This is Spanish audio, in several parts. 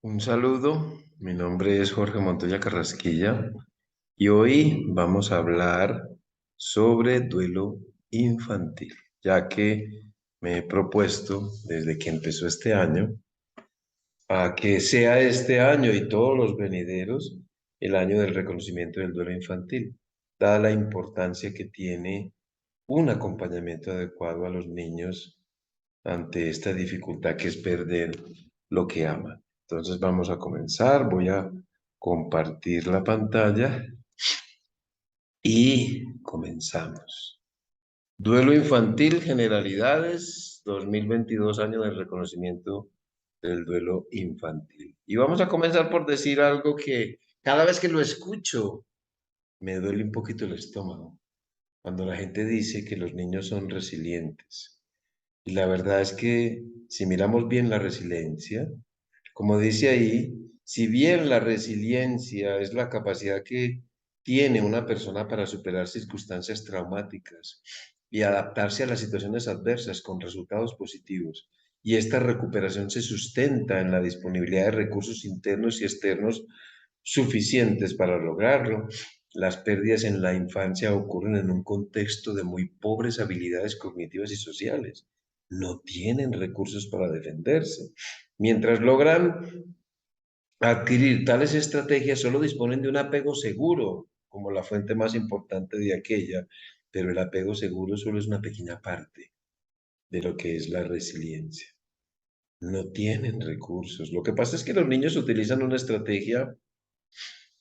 Un saludo, mi nombre es Jorge Montoya Carrasquilla y hoy vamos a hablar sobre duelo infantil, ya que me he propuesto desde que empezó este año a que sea este año y todos los venideros el año del reconocimiento del duelo infantil, dada la importancia que tiene un acompañamiento adecuado a los niños ante esta dificultad que es perder lo que aman. Entonces vamos a comenzar, voy a compartir la pantalla y comenzamos. Duelo infantil, generalidades, 2022 año del reconocimiento del duelo infantil. Y vamos a comenzar por decir algo que cada vez que lo escucho me duele un poquito el estómago, cuando la gente dice que los niños son resilientes. Y la verdad es que si miramos bien la resiliencia, como dice ahí, si bien la resiliencia es la capacidad que tiene una persona para superar circunstancias traumáticas y adaptarse a las situaciones adversas con resultados positivos, y esta recuperación se sustenta en la disponibilidad de recursos internos y externos suficientes para lograrlo, las pérdidas en la infancia ocurren en un contexto de muy pobres habilidades cognitivas y sociales. No tienen recursos para defenderse. Mientras logran adquirir tales estrategias, solo disponen de un apego seguro como la fuente más importante de aquella, pero el apego seguro solo es una pequeña parte de lo que es la resiliencia. No tienen recursos. Lo que pasa es que los niños utilizan una estrategia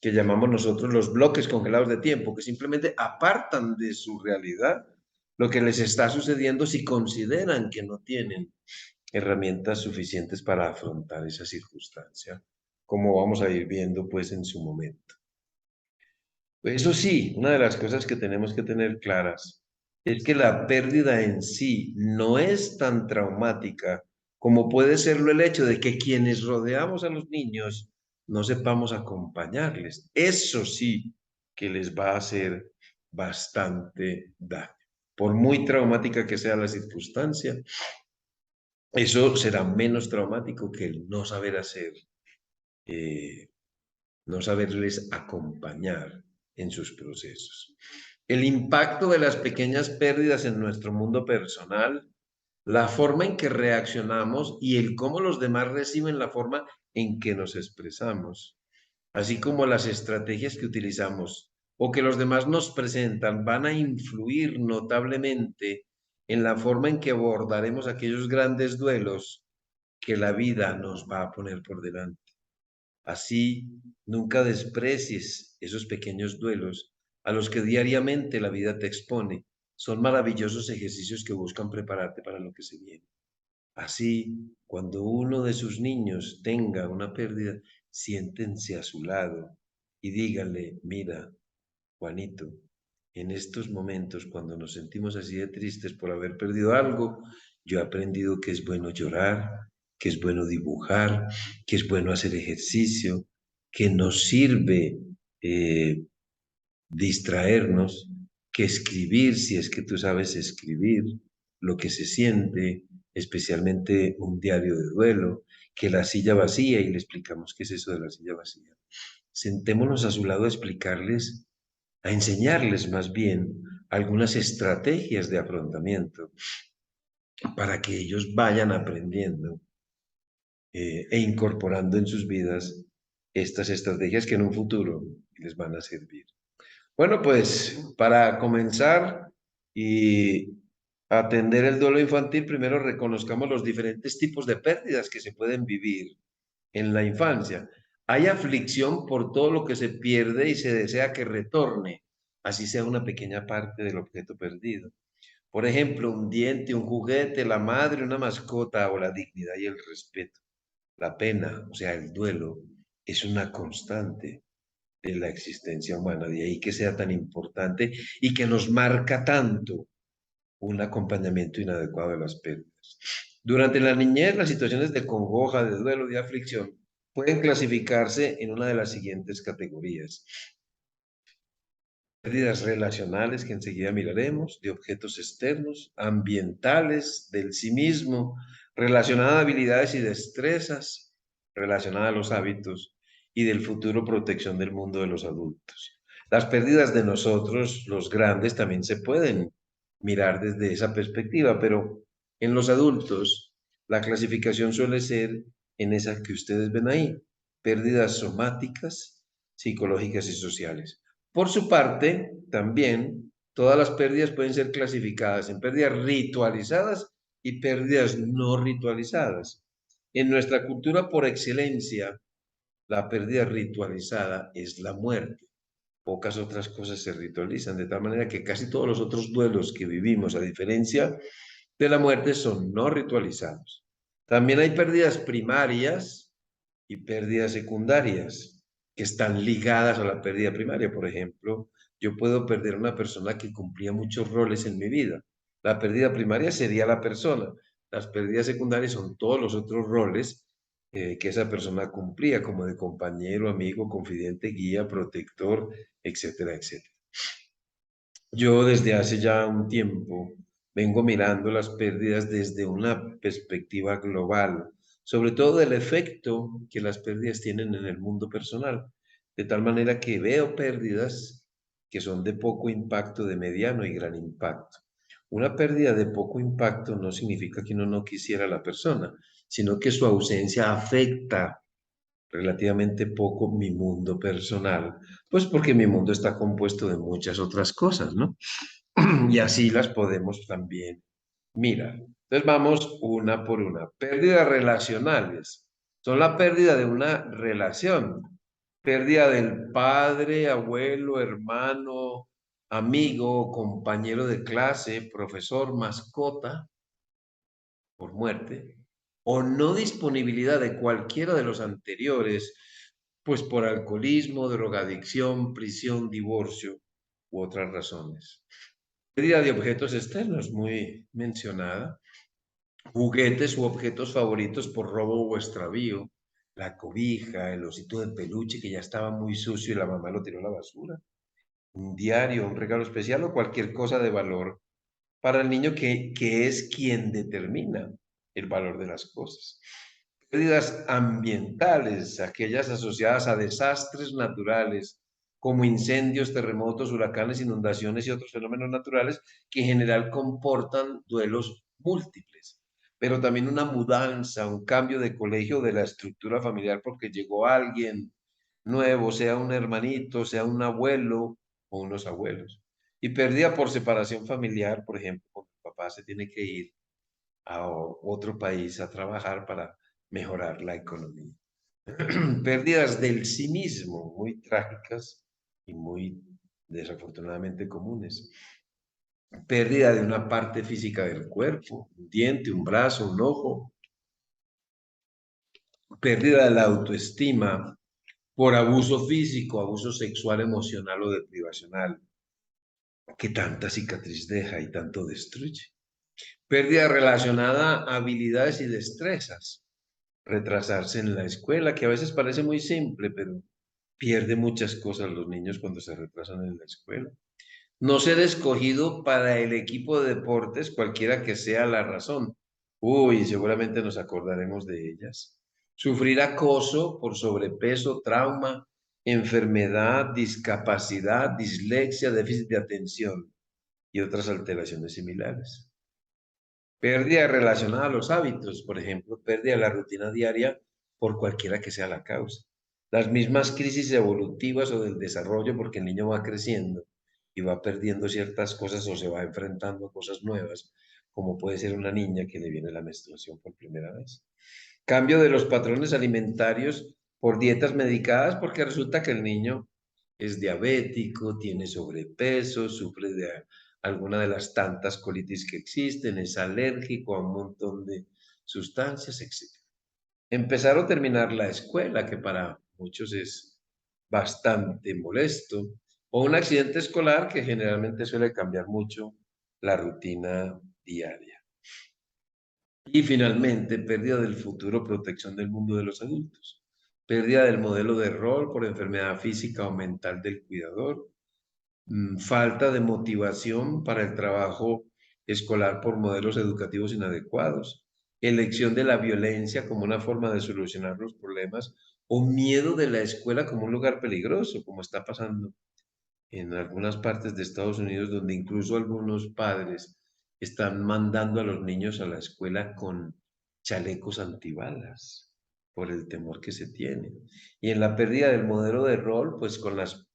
que llamamos nosotros los bloques congelados de tiempo, que simplemente apartan de su realidad lo que les está sucediendo si consideran que no tienen herramientas suficientes para afrontar esa circunstancia, como vamos a ir viendo pues en su momento. Eso sí, una de las cosas que tenemos que tener claras es que la pérdida en sí no es tan traumática como puede serlo el hecho de que quienes rodeamos a los niños no sepamos acompañarles. Eso sí que les va a hacer bastante daño. Por muy traumática que sea la circunstancia, eso será menos traumático que el no saber hacer, eh, no saberles acompañar en sus procesos. El impacto de las pequeñas pérdidas en nuestro mundo personal, la forma en que reaccionamos y el cómo los demás reciben la forma en que nos expresamos, así como las estrategias que utilizamos o que los demás nos presentan, van a influir notablemente en la forma en que abordaremos aquellos grandes duelos que la vida nos va a poner por delante. Así, nunca desprecies esos pequeños duelos a los que diariamente la vida te expone. Son maravillosos ejercicios que buscan prepararte para lo que se viene. Así, cuando uno de sus niños tenga una pérdida, siéntense a su lado y díganle, mira, Juanito, en estos momentos cuando nos sentimos así de tristes por haber perdido algo, yo he aprendido que es bueno llorar, que es bueno dibujar, que es bueno hacer ejercicio, que nos sirve eh, distraernos, que escribir, si es que tú sabes escribir, lo que se siente, especialmente un diario de duelo, que la silla vacía, y le explicamos qué es eso de la silla vacía. Sentémonos a su lado a explicarles, a enseñarles más bien algunas estrategias de afrontamiento para que ellos vayan aprendiendo e incorporando en sus vidas estas estrategias que en un futuro les van a servir. Bueno, pues para comenzar y atender el duelo infantil, primero reconozcamos los diferentes tipos de pérdidas que se pueden vivir en la infancia. Hay aflicción por todo lo que se pierde y se desea que retorne, así sea una pequeña parte del objeto perdido. Por ejemplo, un diente, un juguete, la madre, una mascota o la dignidad y el respeto. La pena, o sea, el duelo, es una constante de la existencia humana, de ahí que sea tan importante y que nos marca tanto un acompañamiento inadecuado de las pérdidas. Durante la niñez, las situaciones de congoja, de duelo, de aflicción pueden clasificarse en una de las siguientes categorías. Pérdidas relacionales que enseguida miraremos, de objetos externos, ambientales, del sí mismo, relacionadas a habilidades y destrezas, relacionada a los hábitos y del futuro protección del mundo de los adultos. Las pérdidas de nosotros, los grandes, también se pueden mirar desde esa perspectiva, pero en los adultos la clasificación suele ser en esa que ustedes ven ahí, pérdidas somáticas, psicológicas y sociales. Por su parte, también todas las pérdidas pueden ser clasificadas en pérdidas ritualizadas y pérdidas no ritualizadas. En nuestra cultura por excelencia, la pérdida ritualizada es la muerte. Pocas otras cosas se ritualizan, de tal manera que casi todos los otros duelos que vivimos, a diferencia de la muerte, son no ritualizados. También hay pérdidas primarias y pérdidas secundarias que están ligadas a la pérdida primaria. Por ejemplo, yo puedo perder a una persona que cumplía muchos roles en mi vida. La pérdida primaria sería la persona. Las pérdidas secundarias son todos los otros roles que esa persona cumplía, como de compañero, amigo, confidente, guía, protector, etcétera, etcétera. Yo desde hace ya un tiempo vengo mirando las pérdidas desde una perspectiva global, sobre todo del efecto que las pérdidas tienen en el mundo personal, de tal manera que veo pérdidas que son de poco impacto, de mediano y gran impacto. Una pérdida de poco impacto no significa que uno no quisiera a la persona, sino que su ausencia afecta relativamente poco mi mundo personal, pues porque mi mundo está compuesto de muchas otras cosas, ¿no? Y así las podemos también mirar. Entonces vamos una por una. Pérdidas relacionales. Son la pérdida de una relación. Pérdida del padre, abuelo, hermano, amigo, compañero de clase, profesor, mascota, por muerte, o no disponibilidad de cualquiera de los anteriores, pues por alcoholismo, drogadicción, prisión, divorcio u otras razones. Pérdida de objetos externos, muy mencionada. Juguetes u objetos favoritos por robo o extravío. La cobija, el osito de peluche que ya estaba muy sucio y la mamá lo tiró a la basura. Un diario, un regalo especial o cualquier cosa de valor para el niño que es quien determina el valor de las cosas. Pérdidas ambientales, aquellas asociadas a desastres naturales, como incendios, terremotos, huracanes, inundaciones y otros fenómenos naturales que en general comportan duelos múltiples, pero también una mudanza, un cambio de colegio de la estructura familiar porque llegó alguien nuevo, sea un hermanito, sea un abuelo o unos abuelos. Y pérdida por separación familiar, por ejemplo, cuando el papá se tiene que ir a otro país a trabajar para mejorar la economía. Pérdidas del sí mismo, muy trágicas y muy desafortunadamente comunes. Pérdida de una parte física del cuerpo, un diente, un brazo, un ojo. Pérdida de la autoestima por abuso físico, abuso sexual, emocional o deprivacional, que tanta cicatriz deja y tanto destruye. Pérdida relacionada a habilidades y destrezas. Retrasarse en la escuela, que a veces parece muy simple, pero pierde muchas cosas los niños cuando se retrasan en la escuela. No ser escogido para el equipo de deportes, cualquiera que sea la razón. Uy, seguramente nos acordaremos de ellas. Sufrir acoso por sobrepeso, trauma, enfermedad, discapacidad, dislexia, déficit de atención y otras alteraciones similares. Pérdida relacionada a los hábitos, por ejemplo, pérdida de la rutina diaria por cualquiera que sea la causa. Las mismas crisis evolutivas o del desarrollo porque el niño va creciendo y va perdiendo ciertas cosas o se va enfrentando a cosas nuevas, como puede ser una niña que le viene la menstruación por primera vez. Cambio de los patrones alimentarios por dietas medicadas porque resulta que el niño es diabético, tiene sobrepeso, sufre de alguna de las tantas colitis que existen, es alérgico a un montón de sustancias, etc. Empezar o terminar la escuela, que para muchos es bastante molesto, o un accidente escolar que generalmente suele cambiar mucho la rutina diaria. Y finalmente, pérdida del futuro, protección del mundo de los adultos. Pérdida del modelo de rol por enfermedad física o mental del cuidador. Falta de motivación para el trabajo escolar por modelos educativos inadecuados. elección de la violencia como una forma de solucionar los problemas, o miedo de la escuela como un lugar peligroso, como está pasando en algunas partes de Estados Unidos, donde incluso algunos padres están mandando a los niños a la escuela con chalecos antibalas por el temor que se tiene. Y en la pérdida del modelo de rol, pues con las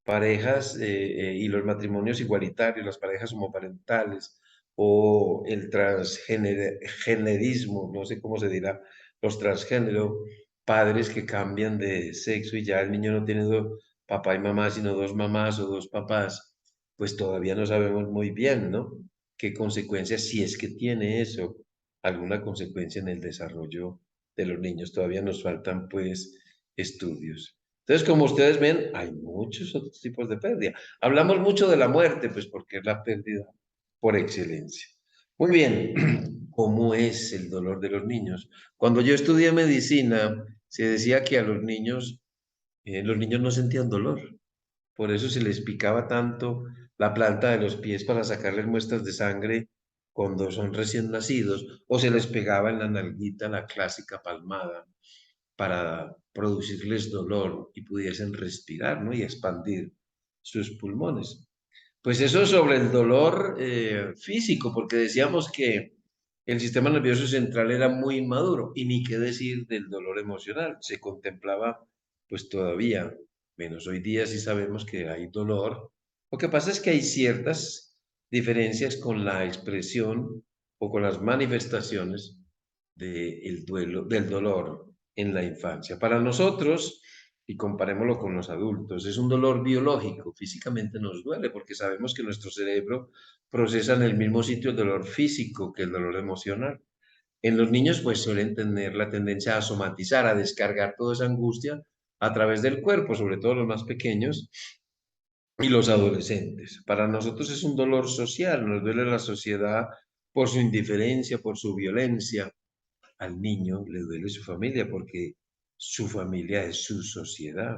parejas y los matrimonios igualitarios, las parejas homoparentales o el transgenerismo, no sé cómo se dirá, los transgénero, padres que cambian de sexo y ya el niño no tiene papá y mamá, sino dos mamás o dos papás, pues todavía no sabemos muy bien, ¿no? ¿Qué consecuencias, si es que tiene eso, alguna consecuencia en el desarrollo de los niños? Todavía nos faltan, pues, estudios. Entonces, como ustedes ven, hay muchos otros tipos de pérdida. Hablamos mucho de la muerte, pues porque es la pérdida por excelencia. Muy bien, ¿cómo es el dolor de los niños? Cuando yo estudié medicina, se decía que a los niños no sentían dolor. Por eso se les picaba tanto la planta de los pies para sacarles muestras de sangre cuando son recién nacidos, o se les pegaba en la nalguita la clásica palmada para producirles dolor y pudiesen respirar, ¿no? Y expandir sus pulmones. Pues eso sobre el dolor físico, porque decíamos que el sistema nervioso central era muy inmaduro y ni qué decir del dolor emocional. Se contemplaba pues todavía, menos hoy día sí sabemos que hay dolor. Lo que pasa es que hay ciertas diferencias con la expresión o con las manifestaciones del dolor en la infancia. Para nosotros, y comparémoslo con los adultos, es un dolor biológico, físicamente nos duele porque sabemos que nuestro cerebro procesa en el mismo sitio el dolor físico que el dolor emocional. En los niños pues suelen tener la tendencia a somatizar, a descargar toda esa angustia a través del cuerpo, sobre todo los más pequeños y los adolescentes. Para nosotros es un dolor social, nos duele la sociedad por su indiferencia, por su violencia. Al niño le duele su familia porque su familia es su sociedad.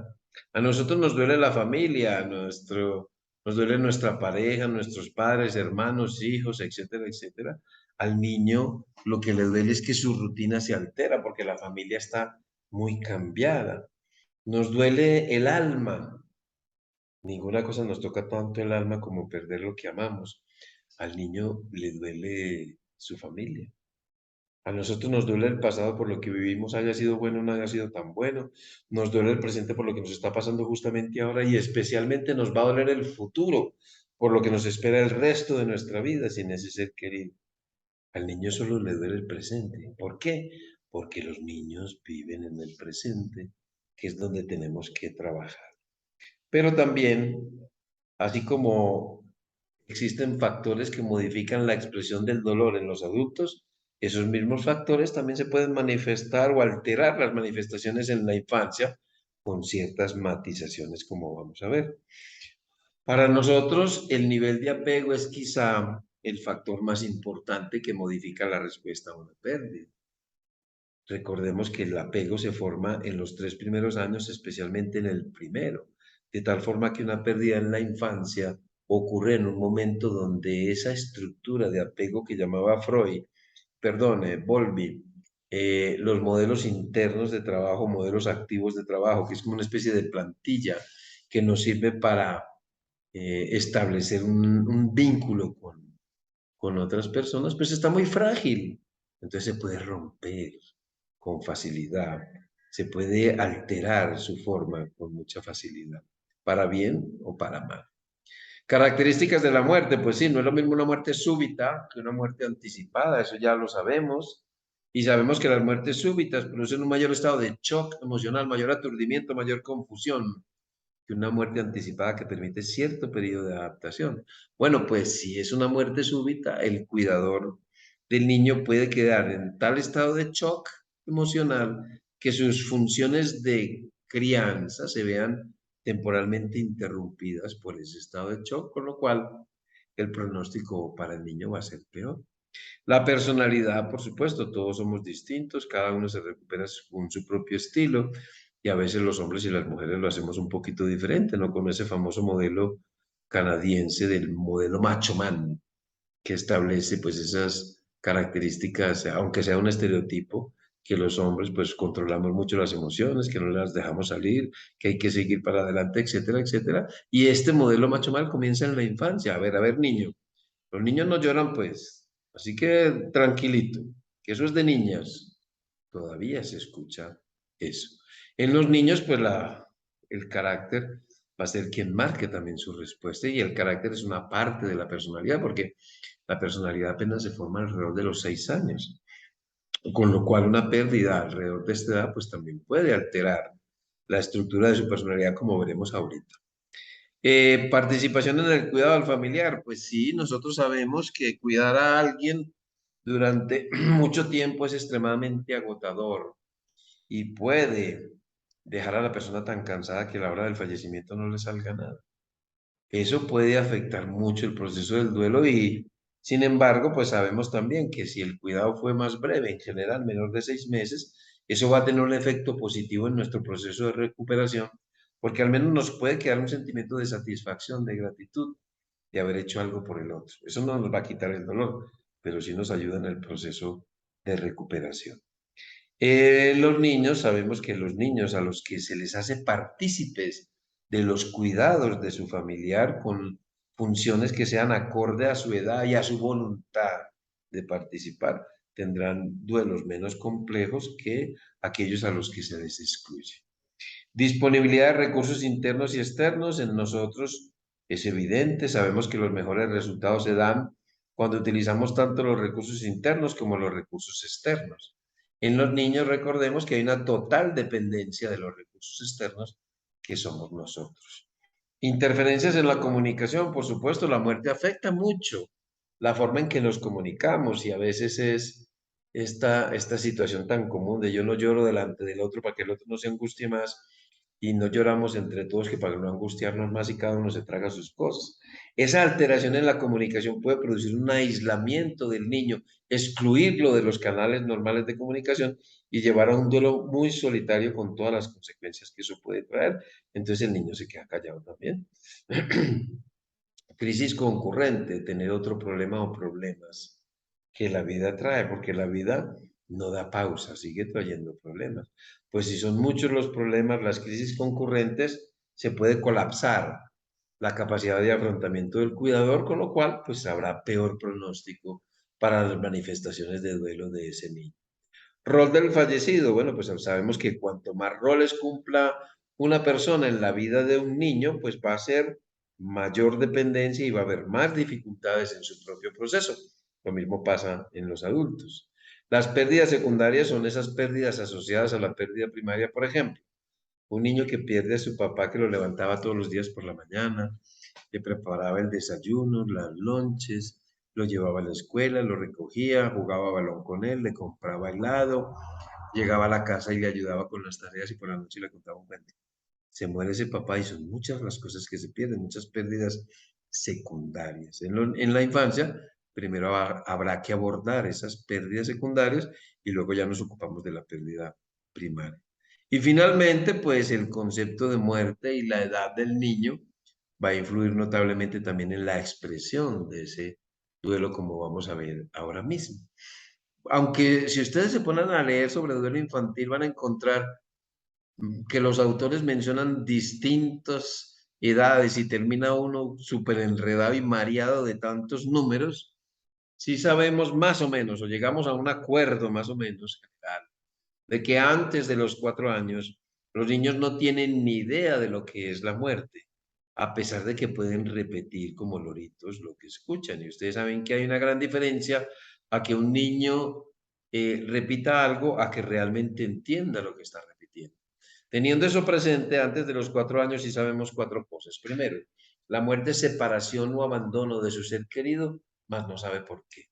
A nosotros nos duele la familia, nos duele nuestra pareja, nuestros padres, hermanos, hijos, etcétera, etcétera. Al niño lo que le duele es que su rutina se altera porque la familia está muy cambiada. Nos duele el alma. Ninguna cosa nos toca tanto el alma como perder lo que amamos. Al niño le duele su familia. A nosotros nos duele el pasado por lo que vivimos, haya sido bueno o no haya sido tan bueno. Nos duele el presente por lo que nos está pasando justamente ahora y especialmente nos va a doler el futuro por lo que nos espera el resto de nuestra vida sin ese ser querido. Al niño solo le duele el presente. ¿Por qué? Porque los niños viven en el presente, que es donde tenemos que trabajar. Pero también, así como existen factores que modifican la expresión del dolor en los adultos, esos mismos factores también se pueden manifestar o alterar las manifestaciones en la infancia con ciertas matizaciones, como vamos a ver. Para nosotros, el nivel de apego es quizá el factor más importante que modifica la respuesta a una pérdida. Recordemos que el apego se forma en los 3 primeros años, especialmente en el primero, de tal forma que una pérdida en la infancia ocurre en un momento donde esa estructura de apego que llamaba Freud, perdón, Bowlby, los modelos internos de trabajo, modelos activos de trabajo, que es como una especie de plantilla que nos sirve para establecer un vínculo con otras personas, pues está muy frágil. Entonces se puede romper con facilidad, se puede alterar su forma con mucha facilidad, para bien o para mal. Características de la muerte, pues sí, no es lo mismo una muerte súbita que una muerte anticipada, eso ya lo sabemos. Y sabemos que las muertes súbitas producen un mayor estado de shock emocional, mayor aturdimiento, mayor confusión que una muerte anticipada que permite cierto periodo de adaptación. Bueno, pues si es una muerte súbita, el cuidador del niño puede quedar en tal estado de shock emocional que sus funciones de crianza se vean temporalmente interrumpidas por ese estado de shock, con lo cual el pronóstico para el niño va a ser peor. La personalidad, por supuesto, todos somos distintos, cada uno se recupera según su propio estilo y a veces los hombres y las mujeres lo hacemos un poquito diferente, ¿no? Con ese famoso modelo canadiense del modelo macho man, que establece pues esas características, aunque sea un estereotipo, que los hombres pues controlamos mucho las emociones, que no las dejamos salir, que hay que seguir para adelante, etcétera, etcétera. Y este modelo macho mal comienza en la infancia. A ver, niño, los niños no lloran pues, así que tranquilito, que eso es de niñas. Todavía se escucha eso. En los niños pues el carácter va a ser quien marque también su respuesta y el carácter es una parte de la personalidad porque la personalidad apenas se forma alrededor de los 6 años, con lo cual una pérdida alrededor de esta edad pues también puede alterar la estructura de su personalidad como veremos ahorita. Participación en el cuidado del familiar, pues sí, nosotros sabemos que cuidar a alguien durante mucho tiempo es extremadamente agotador y puede dejar a la persona tan cansada que a la hora del fallecimiento no le salga nada. Eso puede afectar mucho el proceso del duelo y, sin embargo, pues sabemos también que si el cuidado fue más breve, en general menor de 6 meses, eso va a tener un efecto positivo en nuestro proceso de recuperación, porque al menos nos puede quedar un sentimiento de satisfacción, de gratitud, de haber hecho algo por el otro. Eso no nos va a quitar el dolor, pero sí nos ayuda en el proceso de recuperación. Los niños, sabemos que los niños a los que se les hace partícipes de los cuidados de su familiar con funciones que sean acorde a su edad y a su voluntad de participar, tendrán duelos menos complejos que aquellos a los que se les excluye. Disponibilidad de recursos internos y externos en nosotros es evidente. Sabemos que los mejores resultados se dan cuando utilizamos tanto los recursos internos como los recursos externos. En los niños recordemos que hay una total dependencia de los recursos externos que somos nosotros. Interferencias en la comunicación, por supuesto, la muerte afecta mucho la forma en que nos comunicamos y a veces es esta situación tan común de yo no lloro delante del otro para que el otro no se angustie más y no lloramos entre todos que para no angustiarnos más y cada uno se traga sus cosas. Esa alteración en la comunicación puede producir un aislamiento del niño, excluirlo de los canales normales de comunicación y llevar a un duelo muy solitario con todas las consecuencias que eso puede traer. Entonces el niño se queda callado también. Crisis concurrente, tener otro problema o problemas que la vida trae, porque la vida no da pausa, sigue trayendo problemas. Pues si son muchos los problemas, las crisis concurrentes, se puede colapsar la capacidad de afrontamiento del cuidador, con lo cual pues habrá peor pronóstico para las manifestaciones de duelo de ese niño. Rol del fallecido. Bueno, pues sabemos que cuanto más roles cumpla una persona en la vida de un niño, pues va a ser mayor dependencia y va a haber más dificultades en su propio proceso. Lo mismo pasa en los adultos. Las pérdidas secundarias son esas pérdidas asociadas a la pérdida primaria, por ejemplo. Un niño que pierde a su papá que lo levantaba todos los días por la mañana, le preparaba el desayuno, las lonches, lo llevaba a la escuela, lo recogía, jugaba balón con él, le compraba helado, llegaba a la casa y le ayudaba con las tareas y por la noche le contaba un cuento. Se muere ese papá y son muchas las cosas que se pierden, muchas pérdidas secundarias. En la infancia, primero habrá que abordar esas pérdidas secundarias y luego ya nos ocupamos de la pérdida primaria. Y finalmente, pues el concepto de muerte y la edad del niño va a influir notablemente también en la expresión de ese duelo, como vamos a ver ahora mismo. Aunque si ustedes se ponen a leer sobre duelo infantil, van a encontrar que los autores mencionan distintas edades y termina uno súper enredado y mareado de tantos números, sí sabemos más o menos, o llegamos a un acuerdo más o menos general, de que antes de los 4 años los niños no tienen ni idea de lo que es la muerte, a pesar de que pueden repetir como loritos lo que escuchan. Y ustedes saben que hay una gran diferencia a que un niño repita algo a que realmente entienda lo que está repitiendo. Teniendo eso presente, antes de los 4 años sí sabemos cuatro cosas. Primero, la muerte es separación o abandono de su ser querido, mas no sabe por qué.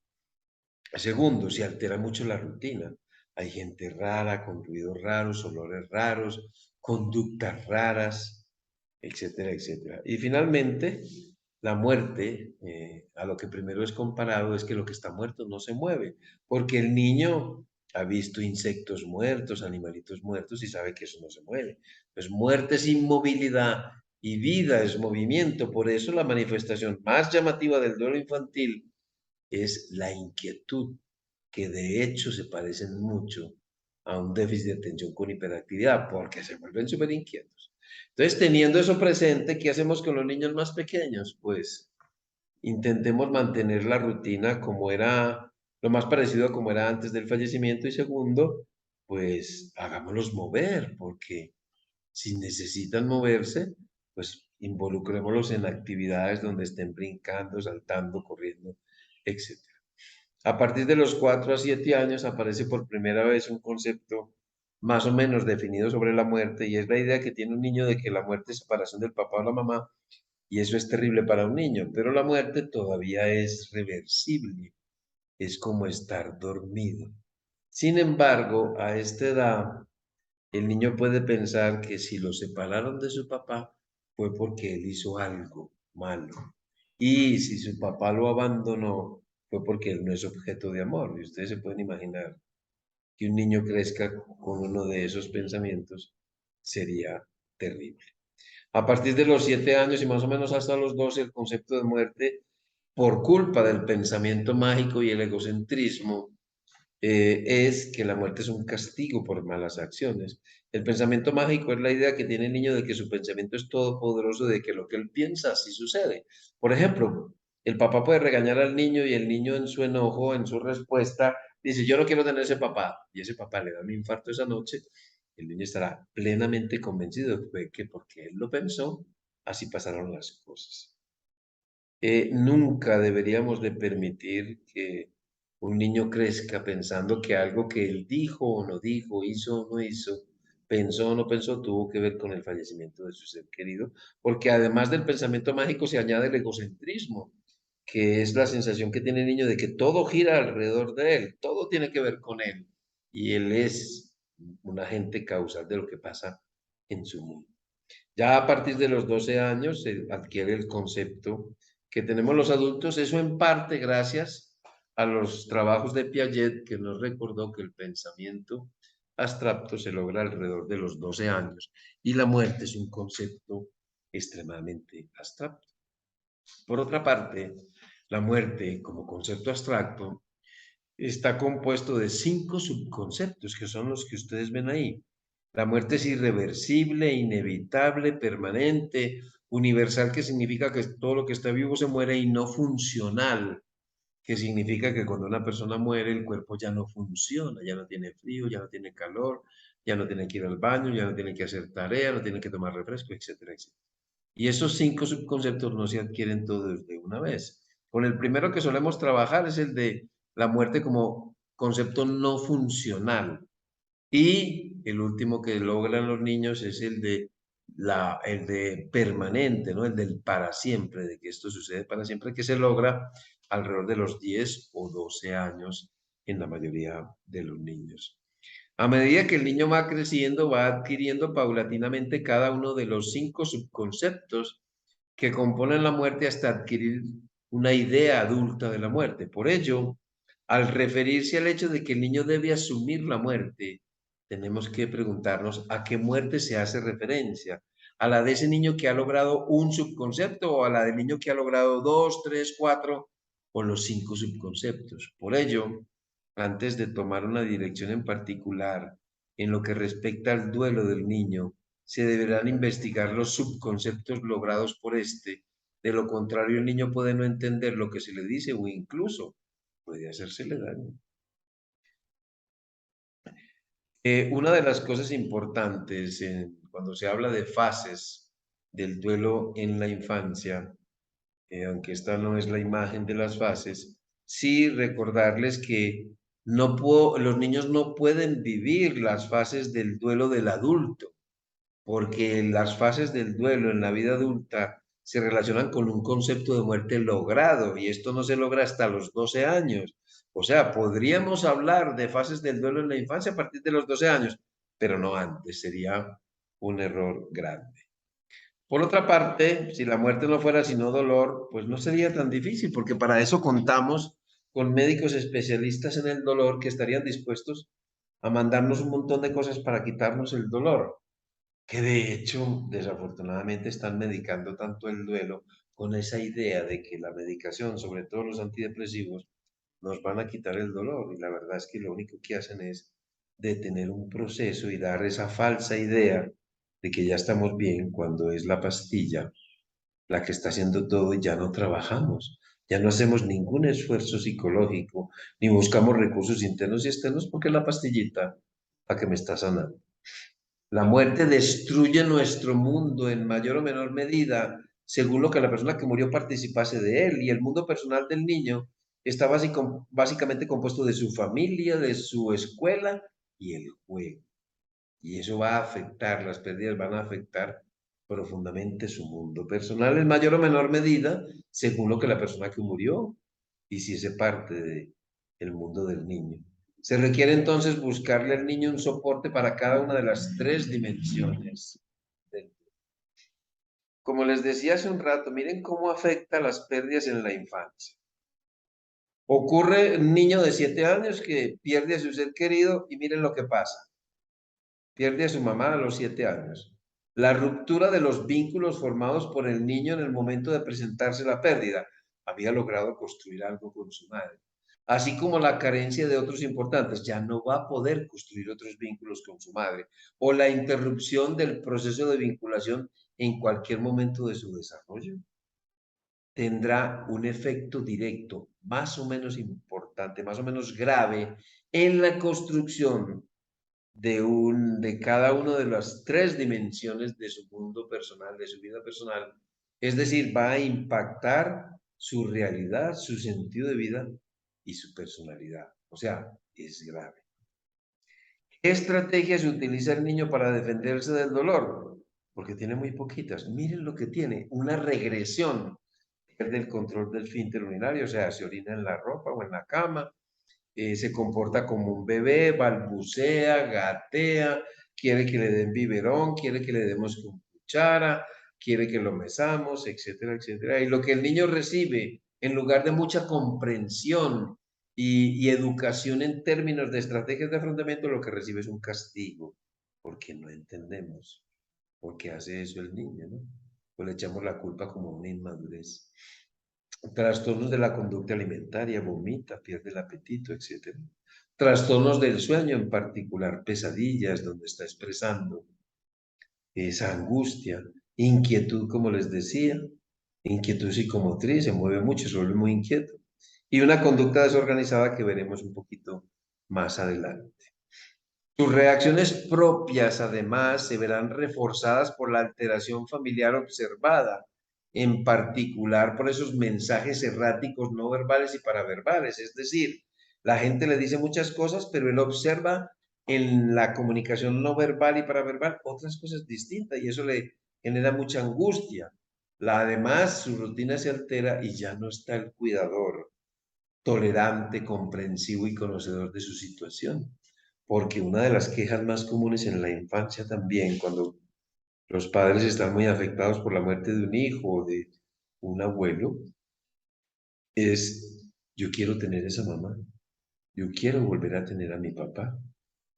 Segundo, se altera mucho la rutina. Hay gente rara, con ruidos raros, olores raros, conductas raras, etcétera, etcétera. Y finalmente, la muerte, a lo que primero es comparado, es que lo que está muerto no se mueve, porque el niño ha visto insectos muertos, animalitos muertos y sabe que eso no se mueve. Pues muerte es inmovilidad y vida es movimiento. Por eso la manifestación más llamativa del duelo infantil es la inquietud. que de hecho se parecen mucho a un déficit de atención con hiperactividad, porque se vuelven súper inquietos. Entonces, teniendo eso presente, ¿qué hacemos con los niños más pequeños? Pues intentemos mantener la rutina como era, lo más parecido a como era antes del fallecimiento. Y segundo, pues hagámoslos mover, porque si necesitan moverse, pues involucrémoslos en actividades donde estén brincando, saltando, corriendo, etc. A partir de los 4 a 7 años aparece por primera vez un concepto más o menos definido sobre la muerte, y es la idea que tiene un niño de que la muerte es separación del papá o la mamá, y eso es terrible para un niño, pero la muerte todavía es reversible, es como estar dormido. Sin embargo, a esta edad, el niño puede pensar que si lo separaron de su papá fue porque él hizo algo malo. Y si su papá lo abandonó fue porque él no es objeto de amor. Y ustedes se pueden imaginar que un niño crezca con uno de esos pensamientos sería terrible. A partir de los 7 años y más o menos hasta los 12, el concepto de muerte, por culpa del pensamiento mágico y el egocentrismo, es que la muerte es un castigo por malas acciones. El pensamiento mágico es la idea que tiene el niño de que su pensamiento es todopoderoso, de que lo que él piensa así sucede. Por ejemplo, el papá puede regañar al niño y el niño en su enojo, en su respuesta, dice, yo no quiero tener ese papá. Y ese papá le da un infarto esa noche. El niño estará plenamente convencido de que porque él lo pensó, así pasaron las cosas. Nunca deberíamos de permitir que un niño crezca pensando que algo que él dijo o no dijo, hizo o no hizo, pensó o no pensó, tuvo que ver con el fallecimiento de su ser querido, porque además del pensamiento mágico se añade el egocentrismo, que es la sensación que tiene el niño de que todo gira alrededor de él, todo tiene que ver con él, y él es un agente causal de lo que pasa en su mundo. Ya a partir de los 12 años se adquiere el concepto que tenemos los adultos, eso en parte gracias a los trabajos de Piaget, que nos recordó que el pensamiento abstracto se logra alrededor de los 12 años y la muerte es un concepto extremadamente abstracto. Por otra parte, la muerte como concepto abstracto está compuesto de 5 subconceptos, que son los que ustedes ven ahí. La muerte es irreversible, inevitable, permanente, universal, que significa que todo lo que está vivo se muere, y no funcional, que significa que cuando una persona muere el cuerpo ya no funciona, ya no tiene frío, ya no tiene calor, ya no tiene que ir al baño, ya no tiene que hacer tarea, no tiene que tomar refresco, etcétera, etcétera. Y esos 5 subconceptos no se adquieren todos de una vez. Con el primero que solemos trabajar es el de la muerte como concepto no funcional. Y el último que logran los niños es el de permanente, ¿no? El del para siempre, de que esto sucede para siempre, que se logra alrededor de los 10 o 12 años en la mayoría de los niños. A medida que el niño va creciendo, va adquiriendo paulatinamente cada uno de los 5 subconceptos que componen la muerte hasta adquirir una idea adulta de la muerte. Por ello, al referirse al hecho de que el niño debe asumir la muerte, tenemos que preguntarnos a qué muerte se hace referencia. ¿A la de ese niño que ha logrado un subconcepto, o a la del niño que ha logrado 2, 3, 4 o los 5 subconceptos? Por ello, antes de tomar una dirección en particular en lo que respecta al duelo del niño, se deberán investigar los subconceptos logrados por este. De lo contrario, el niño puede no entender lo que se le dice o incluso puede hacérsele daño. Una de las cosas importantes cuando se habla de fases del duelo en la infancia, aunque esta no es la imagen de las fases, sí recordarles que los niños no pueden vivir las fases del duelo del adulto, porque las fases del duelo en la vida adulta se relacionan con un concepto de muerte logrado, y esto no se logra hasta los 12 años. O sea, podríamos hablar de fases del duelo en la infancia a partir de los 12 años, pero no antes, sería un error grande. Por otra parte, si la muerte no fuera sino dolor, pues no sería tan difícil, porque para eso contamos con médicos especialistas en el dolor que estarían dispuestos a mandarnos un montón de cosas para quitarnos el dolor, que de hecho, desafortunadamente, están medicando tanto el duelo con esa idea de que la medicación, sobre todo los antidepresivos, nos van a quitar el dolor. Y la verdad es que lo único que hacen es detener un proceso y dar esa falsa idea de que ya estamos bien cuando es la pastilla la que está haciendo todo y ya no trabajamos. Ya no hacemos ningún esfuerzo psicológico, ni buscamos recursos internos y externos porque es la pastillita la que me está sanando. La muerte destruye nuestro mundo en mayor o menor medida según lo que la persona que murió participase de él. Y el mundo personal del niño está básicamente compuesto de su familia, de su escuela y el juego. Y eso va a afectar, las pérdidas van a afectar profundamente su mundo personal en mayor o menor medida según lo que la persona que murió hiciese parte del mundo del niño. Se requiere entonces buscarle al niño un soporte para cada una de las tres dimensiones. Como les decía hace un rato, miren cómo afecta las pérdidas en la infancia. Ocurre un niño de 7 años que pierde a su ser querido y miren lo que pasa. Pierde a su mamá a los 7 años. La ruptura de los vínculos formados por el niño en el momento de presentarse la pérdida. Había logrado construir algo con su madre. Así como la carencia de otros importantes, ya no va a poder construir otros vínculos con su madre. O la interrupción del proceso de vinculación en cualquier momento de su desarrollo tendrá un efecto directo más o menos importante, más o menos grave en la construcción de cada una de las tres dimensiones de su mundo personal, de su vida personal. Es decir, va a impactar su realidad, su sentido de vida y su personalidad. O sea, es grave. ¿Qué estrategias utiliza el niño para defenderse del dolor? Porque tiene muy poquitas. Miren lo que tiene, una regresión. Pierde el control del esfínter urinario, o sea, se orina en la ropa o en la cama, se comporta como un bebé, balbucea, gatea, quiere que le den biberón, quiere que le demos con cuchara, quiere que lo mesamos, etcétera, etcétera. Y lo que el niño recibe, en lugar de mucha comprensión y educación en términos de estrategias de afrontamiento, lo que recibe es un castigo, porque no entendemos por qué hace eso el niño, ¿no? Pues le echamos la culpa como una inmadurez. Trastornos de la conducta alimentaria, vomita, pierde el apetito, etcétera. Trastornos del sueño, en particular pesadillas, donde está expresando esa angustia, inquietud, como les decía, inquietud psicomotriz, se mueve mucho, se vuelve muy inquieto. Y una conducta desorganizada que veremos un poquito más adelante. Sus reacciones propias, además, se verán reforzadas por la alteración familiar observada, en particular por esos mensajes erráticos no verbales y paraverbales. Es decir, la gente le dice muchas cosas, pero él observa en la comunicación no verbal y paraverbal otras cosas distintas y eso le genera mucha angustia. Además, su rutina se altera y ya no está el cuidador tolerante, comprensivo y conocedor de su situación. Porque una de las quejas más comunes en la infancia también, cuando los padres están muy afectados por la muerte de un hijo o de un abuelo, es, yo quiero tener esa mamá, yo quiero volver a tener a mi papá,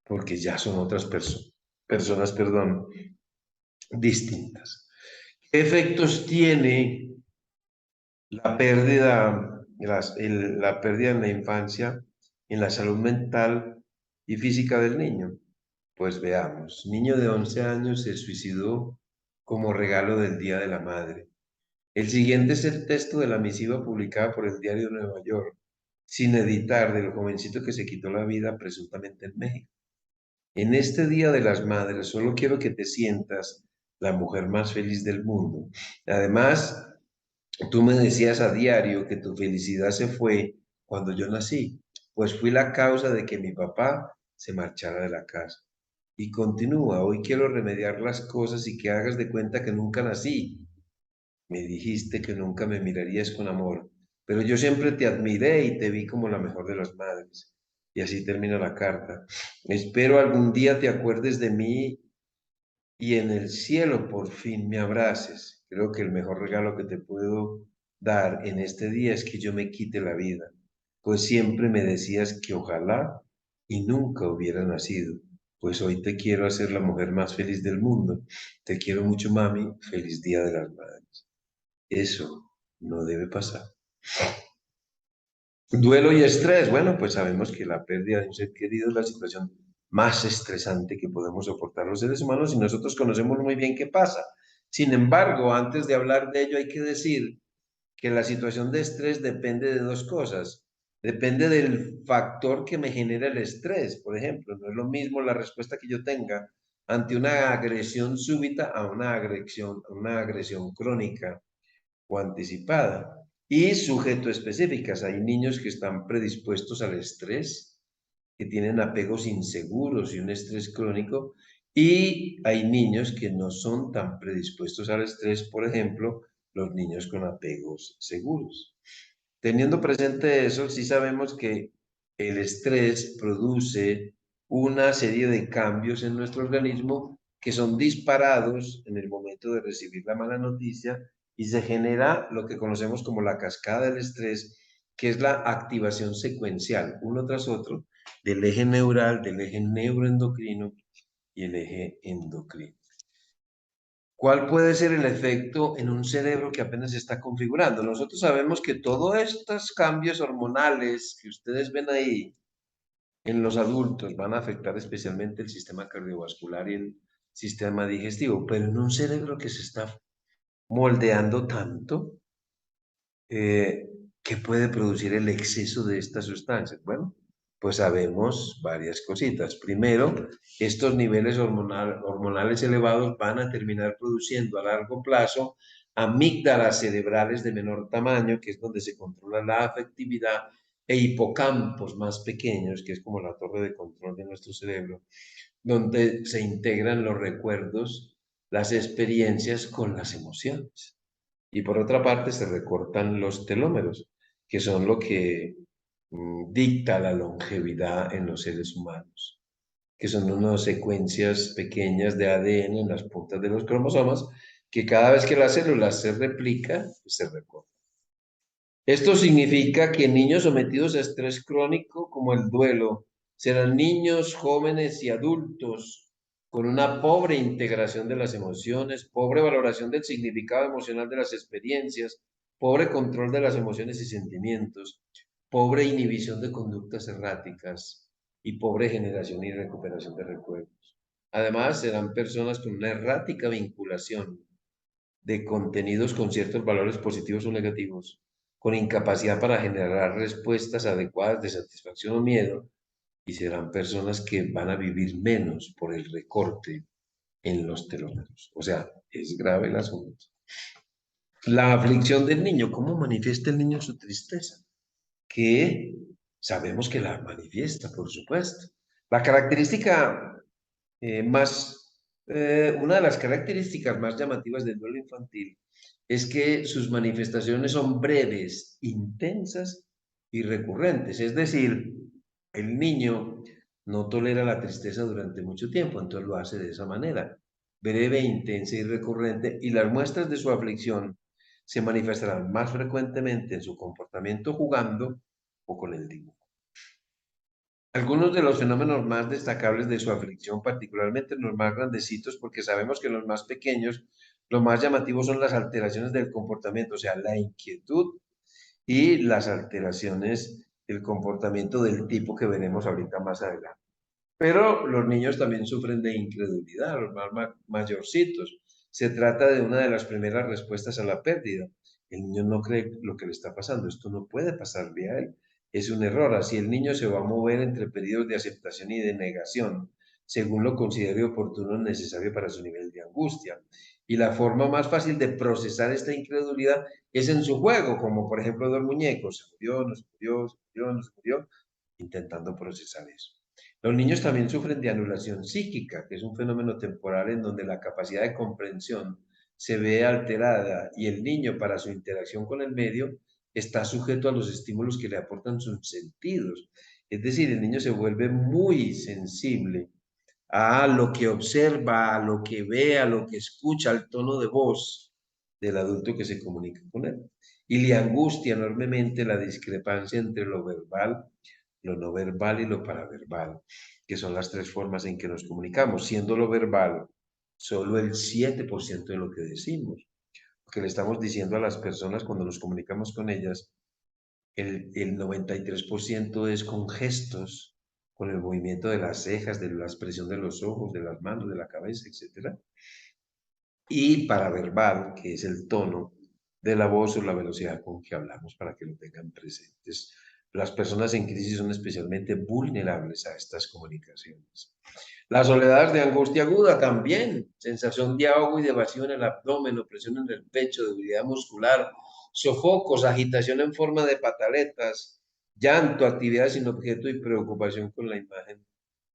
porque ya son otras personas, perdón, distintas. ¿Qué efectos tiene la pérdida, la pérdida en la infancia, en la salud mental y física del niño? Pues veamos, niño de 11 años se suicidó como regalo del Día de la Madre. El siguiente es el texto de la misiva publicada por el Diario de Nueva York, sin editar, del jovencito que se quitó la vida presuntamente en México. En este Día de las Madres solo quiero que te sientas la mujer más feliz del mundo. Además, tú me decías a diario que tu felicidad se fue cuando yo nací, pues fui la causa de que mi papá se marchara de la casa. Y continúa, hoy quiero remediar las cosas y que hagas de cuenta que nunca nací. Me dijiste que nunca me mirarías con amor, pero yo siempre te admiré y te vi como la mejor de las madres. Y así termina la carta. Espero algún día te acuerdes de mí y en el cielo por fin me abraces. Creo que el mejor regalo que te puedo dar en este día es que yo me quite la vida, pues siempre me decías que ojalá y nunca hubiera nacido. Pues hoy te quiero hacer la mujer más feliz del mundo. Te quiero mucho, mami. Feliz Día de las Madres. Eso no debe pasar. Duelo y estrés. Bueno, pues sabemos que la pérdida de un ser querido es la situación más estresante que podemos soportar los seres humanos y nosotros conocemos muy bien qué pasa. Sin embargo, antes de hablar de ello, hay que decir que la situación de estrés depende de dos cosas. Depende del factor que me genera el estrés. Por ejemplo, no es lo mismo la respuesta que yo tenga ante una agresión súbita a una agresión crónica o anticipada. Y sujeto específicas. Hay niños que están predispuestos al estrés, que tienen apegos inseguros y un estrés crónico. Y hay niños que no son tan predispuestos al estrés, por ejemplo, los niños con apegos seguros. Teniendo presente eso, sí sabemos que el estrés produce una serie de cambios en nuestro organismo que son disparados en el momento de recibir la mala noticia y se genera lo que conocemos como la cascada del estrés, que es la activación secuencial, uno tras otro, del eje neural, del eje neuroendocrino y el eje endocrino. ¿Cuál puede ser el efecto en un cerebro que apenas se está configurando? Nosotros sabemos que todos estos cambios hormonales que ustedes ven ahí en los adultos van a afectar especialmente el sistema cardiovascular y el sistema digestivo, pero en un cerebro que se está moldeando tanto, eh, ¿qué puede producir el exceso de estas sustancias? Bueno, pues sabemos varias cositas. Primero, estos niveles hormonales elevados van a terminar produciendo a largo plazo amígdalas cerebrales de menor tamaño, que es donde se controla la afectividad, e hipocampos más pequeños, que es como la torre de control de nuestro cerebro, donde se integran los recuerdos, las experiencias con las emociones. Y por otra parte se recortan los telómeros, que son lo que dicta la longevidad en los seres humanos, que son unas secuencias pequeñas de ADN en las puntas de los cromosomas, que cada vez que la célula se replica, pues se recorta. Esto significa que niños sometidos a estrés crónico, como el duelo, serán niños, jóvenes y adultos con una pobre integración de las emociones, pobre valoración del significado emocional de las experiencias, pobre control de las emociones y sentimientos, pobre inhibición de conductas erráticas y pobre generación y recuperación de recuerdos. Además, serán personas con una errática vinculación de contenidos con ciertos valores positivos o negativos, con incapacidad para generar respuestas adecuadas de satisfacción o miedo, y serán personas que van a vivir menos por el recorte en los telómeros. O sea, es grave el asunto. La aflicción del niño, ¿cómo manifiesta el niño su tristeza? Que sabemos que la manifiesta, por supuesto. La característica una de las características más llamativas del duelo infantil es que sus manifestaciones son breves, intensas y recurrentes. Es decir, el niño no tolera la tristeza durante mucho tiempo, entonces lo hace de esa manera, breve, intensa y recurrente, y las muestras de su aflicción se manifestarán más frecuentemente en su comportamiento jugando o con el dibujo. Algunos de los fenómenos más destacables de su aflicción, particularmente en los más grandecitos, porque sabemos que en los más pequeños, lo más llamativo son las alteraciones del comportamiento, o sea, la inquietud y las alteraciones del comportamiento del tipo que veremos ahorita más adelante. Pero los niños también sufren de incredulidad, los más mayorcitos. Se trata de una de las primeras respuestas a la pérdida. El niño no cree lo que le está pasando. Esto no puede pasarle a él. Es un error. Así el niño se va a mover entre periodos de aceptación y de negación, según lo considere oportuno o necesario para su nivel de angustia. Y la forma más fácil de procesar esta incredulidad es en su juego, como por ejemplo dos muñecos. Se murió, no se murió, se murió, no se murió, intentando procesar eso. Los niños también sufren de anulación psíquica, que es un fenómeno temporal en donde la capacidad de comprensión se ve alterada y el niño para su interacción con el medio está sujeto a los estímulos que le aportan sus sentidos. Es decir, el niño se vuelve muy sensible a lo que observa, a lo que ve, a lo que escucha, al tono de voz del adulto que se comunica con él. Y le angustia enormemente la discrepancia entre lo verbal, lo no verbal y lo paraverbal, que son las tres formas en que nos comunicamos, siendo lo verbal solo el 7% de lo que decimos. Lo que le estamos diciendo a las personas cuando nos comunicamos con ellas el 93% es con gestos, con el movimiento de las cejas, de la expresión de los ojos, de las manos, de la cabeza, etc. Y paraverbal, que es el tono de la voz o la velocidad con que hablamos, para que lo tengan presentes. Las personas en crisis son especialmente vulnerables a estas comunicaciones. Las soledades de angustia aguda también, sensación de ahogo y de vacío en el abdomen, opresión en el pecho, debilidad muscular, sofocos, agitación en forma de pataletas, llanto, actividad sin objeto y preocupación con la imagen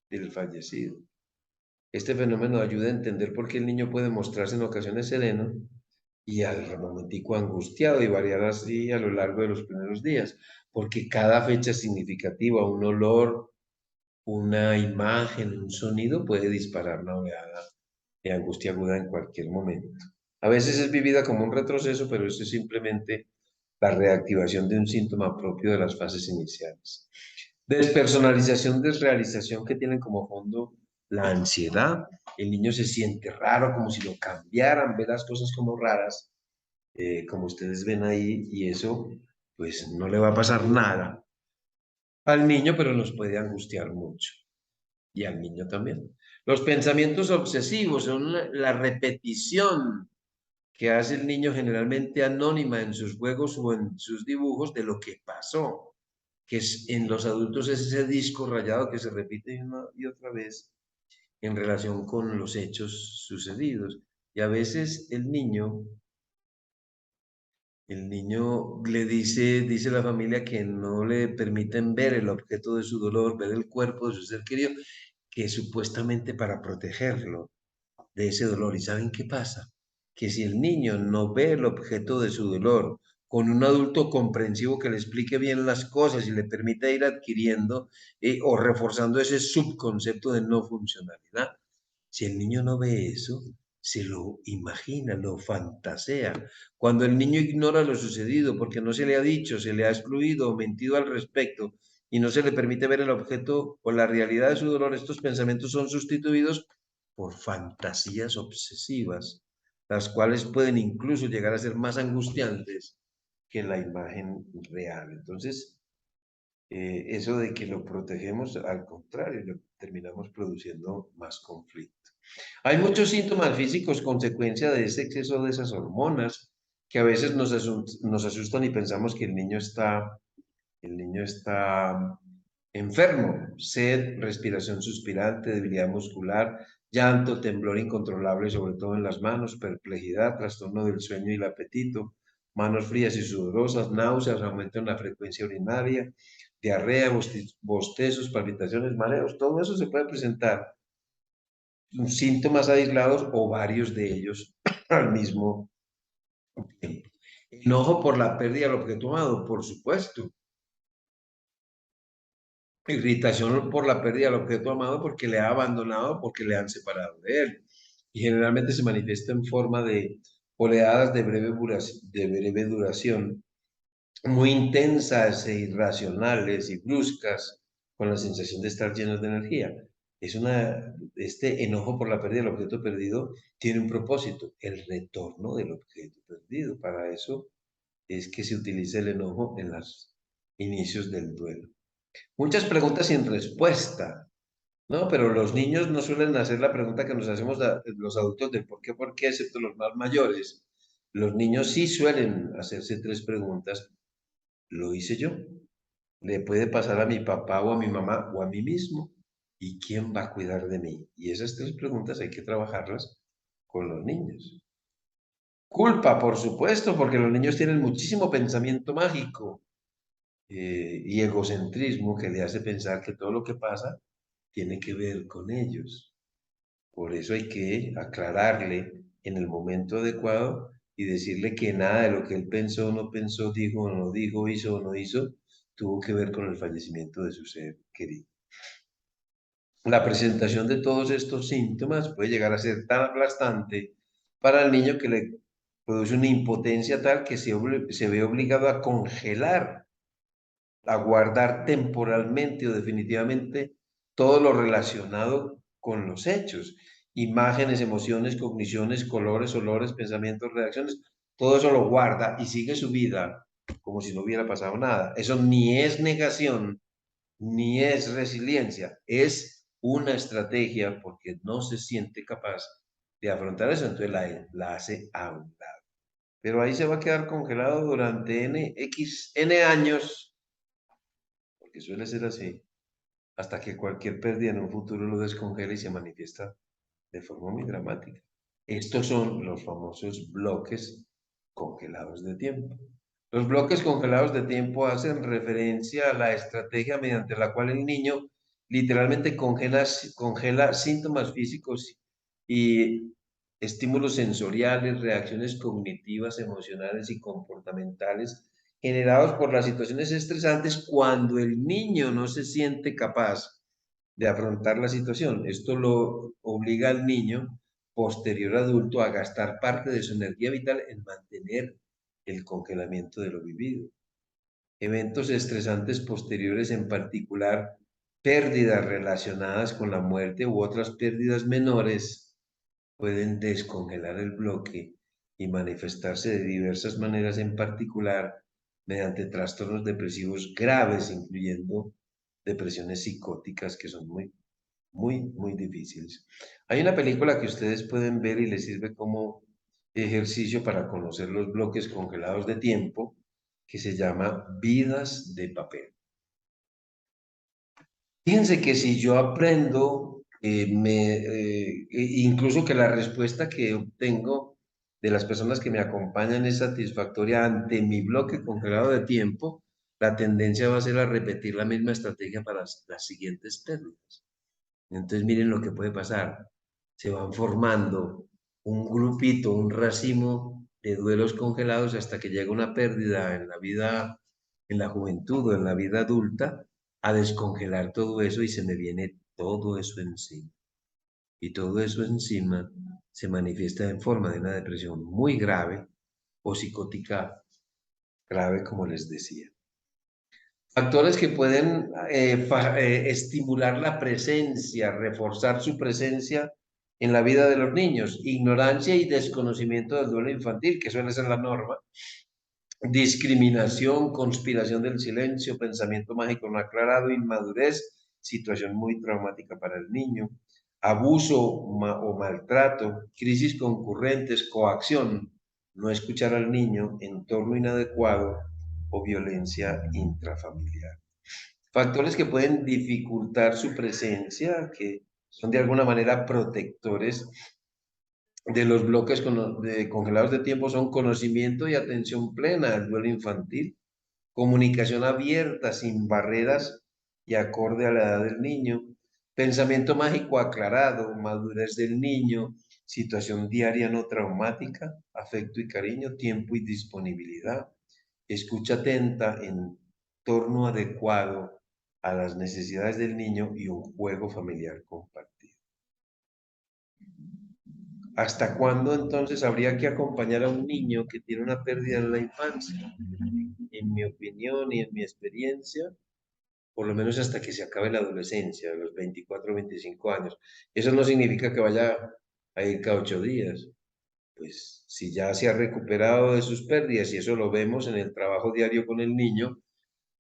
del fallecido. Este fenómeno ayuda a entender por qué el niño puede mostrarse en ocasiones sereno y al momentico angustiado y variar así a lo largo de los primeros días, porque cada fecha significativa, un olor, una imagen, un sonido puede disparar una oleada de angustia aguda en cualquier momento. A veces es vivida como un retroceso, pero eso es simplemente la reactivación de un síntoma propio de las fases iniciales. Despersonalización, desrealización que tienen como fondo la ansiedad. El niño se siente raro, como si lo cambiaran, ve las cosas como raras, como ustedes ven ahí, y eso pues no le va a pasar nada al niño, pero nos puede angustiar mucho y al niño también. Los pensamientos obsesivos son la repetición que hace el niño generalmente anónima en sus juegos o en sus dibujos de lo que pasó, que es, en los adultos es ese disco rayado que se repite una y otra vez en relación con los hechos sucedidos. Y a veces el niño le dice la familia que no le permiten ver el objeto de su dolor, ver el cuerpo de su ser querido, que supuestamente para protegerlo de ese dolor. ¿Y saben qué pasa? Que si el niño no ve el objeto de su dolor con un adulto comprensivo que le explique bien las cosas y le permita ir adquiriendo o reforzando ese subconcepto de no funcionalidad, si el niño no ve eso, se lo imagina, lo fantasea. Cuando el niño ignora lo sucedido porque no se le ha dicho, se le ha excluido o mentido al respecto y no se le permite ver el objeto o la realidad de su dolor, estos pensamientos son sustituidos por fantasías obsesivas, las cuales pueden incluso llegar a ser más angustiantes que la imagen real. Entonces, eso de que lo protegemos, al contrario, lo terminamos produciendo más conflicto. Hay muchos síntomas físicos consecuencia de ese exceso de esas hormonas que a veces nos asustan y pensamos que el niño está enfermo. Sed, respiración suspirante, debilidad muscular, llanto, temblor incontrolable, sobre todo en las manos, perplejidad, trastorno del sueño y el apetito, manos frías y sudorosas, náuseas, aumento en la frecuencia urinaria, diarrea, bostezos, palpitaciones, mareos. Todo eso se puede presentar síntomas aislados o varios de ellos al mismo tiempo. Enojo por la pérdida del objeto amado, por supuesto. Irritación por la pérdida del objeto amado porque le ha abandonado, porque le han separado de él. Y generalmente se manifiesta en forma de oleadas de breve duración, muy intensas e irracionales y bruscas, con la sensación de estar llenos de energía. Este enojo por la pérdida del objeto perdido tiene un propósito, el retorno del objeto perdido. Para eso es que se utiliza el enojo en los inicios del duelo. Muchas preguntas sin respuesta, ¿no? Pero los niños no suelen hacer la pregunta que nos hacemos los adultos de por qué, excepto los más mayores. Los niños sí suelen hacerse tres preguntas. ¿Lo hice yo? ¿Le puede pasar a mi papá o a mi mamá o a mí mismo? ¿Y quién va a cuidar de mí? Y esas tres preguntas hay que trabajarlas con los niños. Culpa, por supuesto, porque los niños tienen muchísimo pensamiento mágico y egocentrismo que le hace pensar que todo lo que pasa tiene que ver con ellos. Por eso hay que aclararle en el momento adecuado y decirle que nada de lo que él pensó, no pensó, dijo o no dijo, hizo o no hizo, tuvo que ver con el fallecimiento de su ser querido. La presentación de todos estos síntomas puede llegar a ser tan aplastante para el niño que le produce una impotencia tal que se ve obligado a congelar, a guardar temporalmente o definitivamente todo lo relacionado con los hechos, imágenes, emociones, cogniciones, colores, olores, pensamientos, reacciones, todo eso lo guarda y sigue su vida como si no hubiera pasado nada. Eso ni es negación, ni es resiliencia, es una estrategia porque no se siente capaz de afrontar eso, entonces la hace a un lado. Pero ahí se va a quedar congelado durante N años, porque suele ser así, hasta que cualquier pérdida en un futuro lo descongela y se manifiesta de forma muy dramática. Estos son los famosos bloques congelados de tiempo. Los bloques congelados de tiempo hacen referencia a la estrategia mediante la cual el niño literalmente congela síntomas físicos y estímulos sensoriales, reacciones cognitivas, emocionales y comportamentales generados por las situaciones estresantes cuando el niño no se siente capaz de afrontar la situación. Esto lo obliga al niño posterior adulto a gastar parte de su energía vital en mantener el congelamiento de lo vivido. Eventos estresantes posteriores, en particular pérdidas relacionadas con la muerte u otras pérdidas menores, pueden descongelar el bloque y manifestarse de diversas maneras, en particular mediante trastornos depresivos graves, incluyendo depresiones psicóticas que son muy difíciles. Hay una película que ustedes pueden ver y les sirve como ejercicio para conocer los bloques congelados de tiempo, que se llama Vidas de Papel. Fíjense que si yo aprendo, incluso que la respuesta que obtengo de las personas que me acompañan es satisfactoria ante mi bloque congelado de tiempo, la tendencia va a ser a repetir la misma estrategia para las siguientes pérdidas. Entonces miren lo que puede pasar. Se van formando un grupito, un racimo de duelos congelados hasta que llega una pérdida en la vida, en la juventud o en la vida adulta, a descongelar todo eso y se me viene todo eso encima. Y todo eso encima se manifiesta en forma de una depresión muy grave o psicótica grave, como les decía. Factores que pueden estimular la presencia, reforzar su presencia en la vida de los niños. Ignorancia y desconocimiento del duelo infantil, que suele ser la norma. Discriminación, conspiración del silencio, pensamiento mágico no aclarado, inmadurez, situación muy traumática para el niño. Abuso o maltrato, crisis concurrentes, coacción, no escuchar al niño, entorno inadecuado o violencia intrafamiliar. Factores que pueden dificultar su presencia, que son de alguna manera protectores de los bloques congelados de tiempo, son conocimiento y atención plena del duelo infantil, comunicación abierta, sin barreras y acorde a la edad del niño, pensamiento mágico aclarado, madurez del niño, situación diaria no traumática, afecto y cariño, tiempo y disponibilidad, escucha atenta, entorno adecuado a las necesidades del niño y un juego familiar compartido. ¿Hasta cuándo entonces habría que acompañar a un niño que tiene una pérdida en la infancia? En mi opinión y en mi experiencia, por lo menos hasta que se acabe la adolescencia, a los 24 o 25 años. Eso no significa que vaya a ir cada 8 días. Pues si ya se ha recuperado de sus pérdidas y eso lo vemos en el trabajo diario con el niño,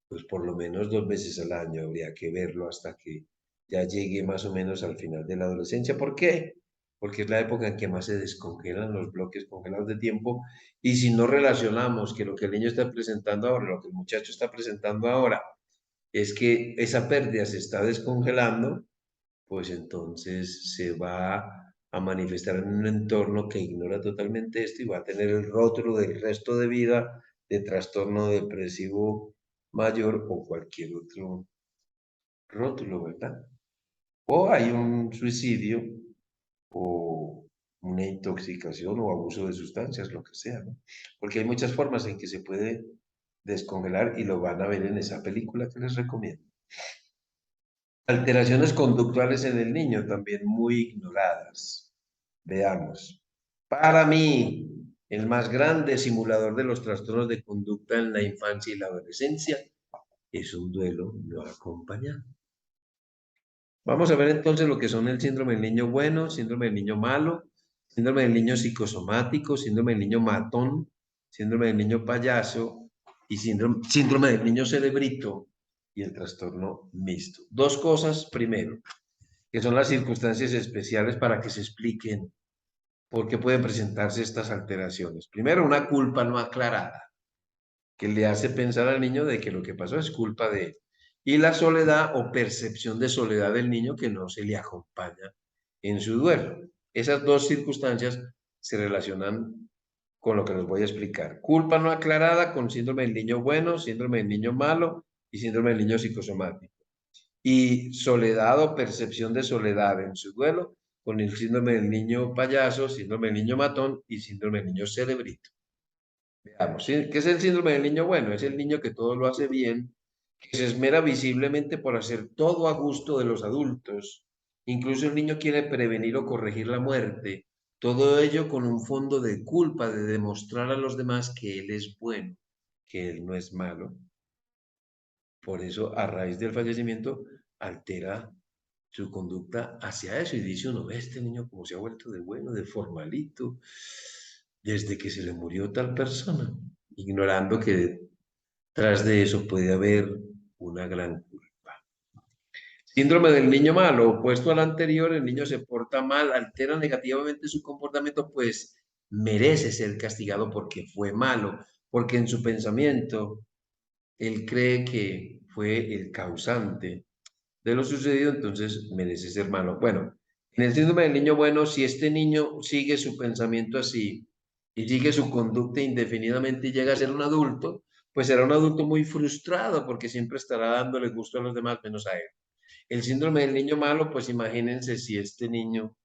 pues por lo menos 2 veces al año habría que verlo hasta que ya llegue más o menos al final de la adolescencia. ¿Por qué? Porque es la época en que más se descongelan los bloques congelados de tiempo y si no relacionamos que lo que el niño está presentando ahora, lo que el muchacho está presentando ahora, es que esa pérdida se está descongelando, pues entonces se va a manifestar en un entorno que ignora totalmente esto y va a tener el rótulo del resto de vida de trastorno depresivo mayor o cualquier otro rótulo, ¿verdad? O hay un suicidio o una intoxicación o abuso de sustancias, lo que sea, ¿no? Porque hay muchas formas en que se puede descongelar y lo van a ver en esa película que les recomiendo. Alteraciones conductuales en el niño también muy ignoradas. Veamos. Para mí, el más grande simulador de los trastornos de conducta en la infancia y la adolescencia es un duelo no acompañado. Vamos a ver entonces lo que son el síndrome del niño bueno, síndrome del niño malo, síndrome del niño psicosomático, síndrome del niño matón, síndrome del niño payaso y síndrome del niño cerebrito y el trastorno mixto. Dos cosas primero, que son las circunstancias especiales para que se expliquen por qué pueden presentarse estas alteraciones. Primero, una culpa no aclarada, que le hace pensar al niño de que lo que pasó es culpa de él. Y la soledad o percepción de soledad del niño que no se le acompaña en su duelo. Esas dos circunstancias se relacionan con lo que les voy a explicar. Culpa no aclarada con síndrome del niño bueno, síndrome del niño malo y síndrome del niño psicosomático. Y soledad o percepción de soledad en su duelo con el síndrome del niño payaso, síndrome del niño matón y síndrome del niño cerebrito. Veamos, ¿sí? ¿Qué es el síndrome del niño bueno? Es el niño que todo lo hace bien, que se esmera visiblemente por hacer todo a gusto de los adultos. Incluso el niño quiere prevenir o corregir la muerte. Todo ello con un fondo de culpa de demostrar a los demás que él es bueno, que él no es malo. Por eso, a raíz del fallecimiento, altera su conducta hacia eso y dice uno, ve este niño como se ha vuelto de bueno, de formalito, desde que se le murió tal persona, ignorando que tras de eso puede haber una gran culpa. Síndrome del niño malo, opuesto al anterior, el niño se porta mal, altera negativamente su comportamiento, pues merece ser castigado porque fue malo, porque en su pensamiento él cree que fue el causante de lo sucedido, entonces merece ser malo. Bueno, en el síndrome del niño bueno, si este niño sigue su pensamiento así y sigue su conducta indefinidamente y llega a ser un adulto, pues será un adulto muy frustrado porque siempre estará dándole gusto a los demás menos a él. El síndrome del niño malo, pues imagínense si este niño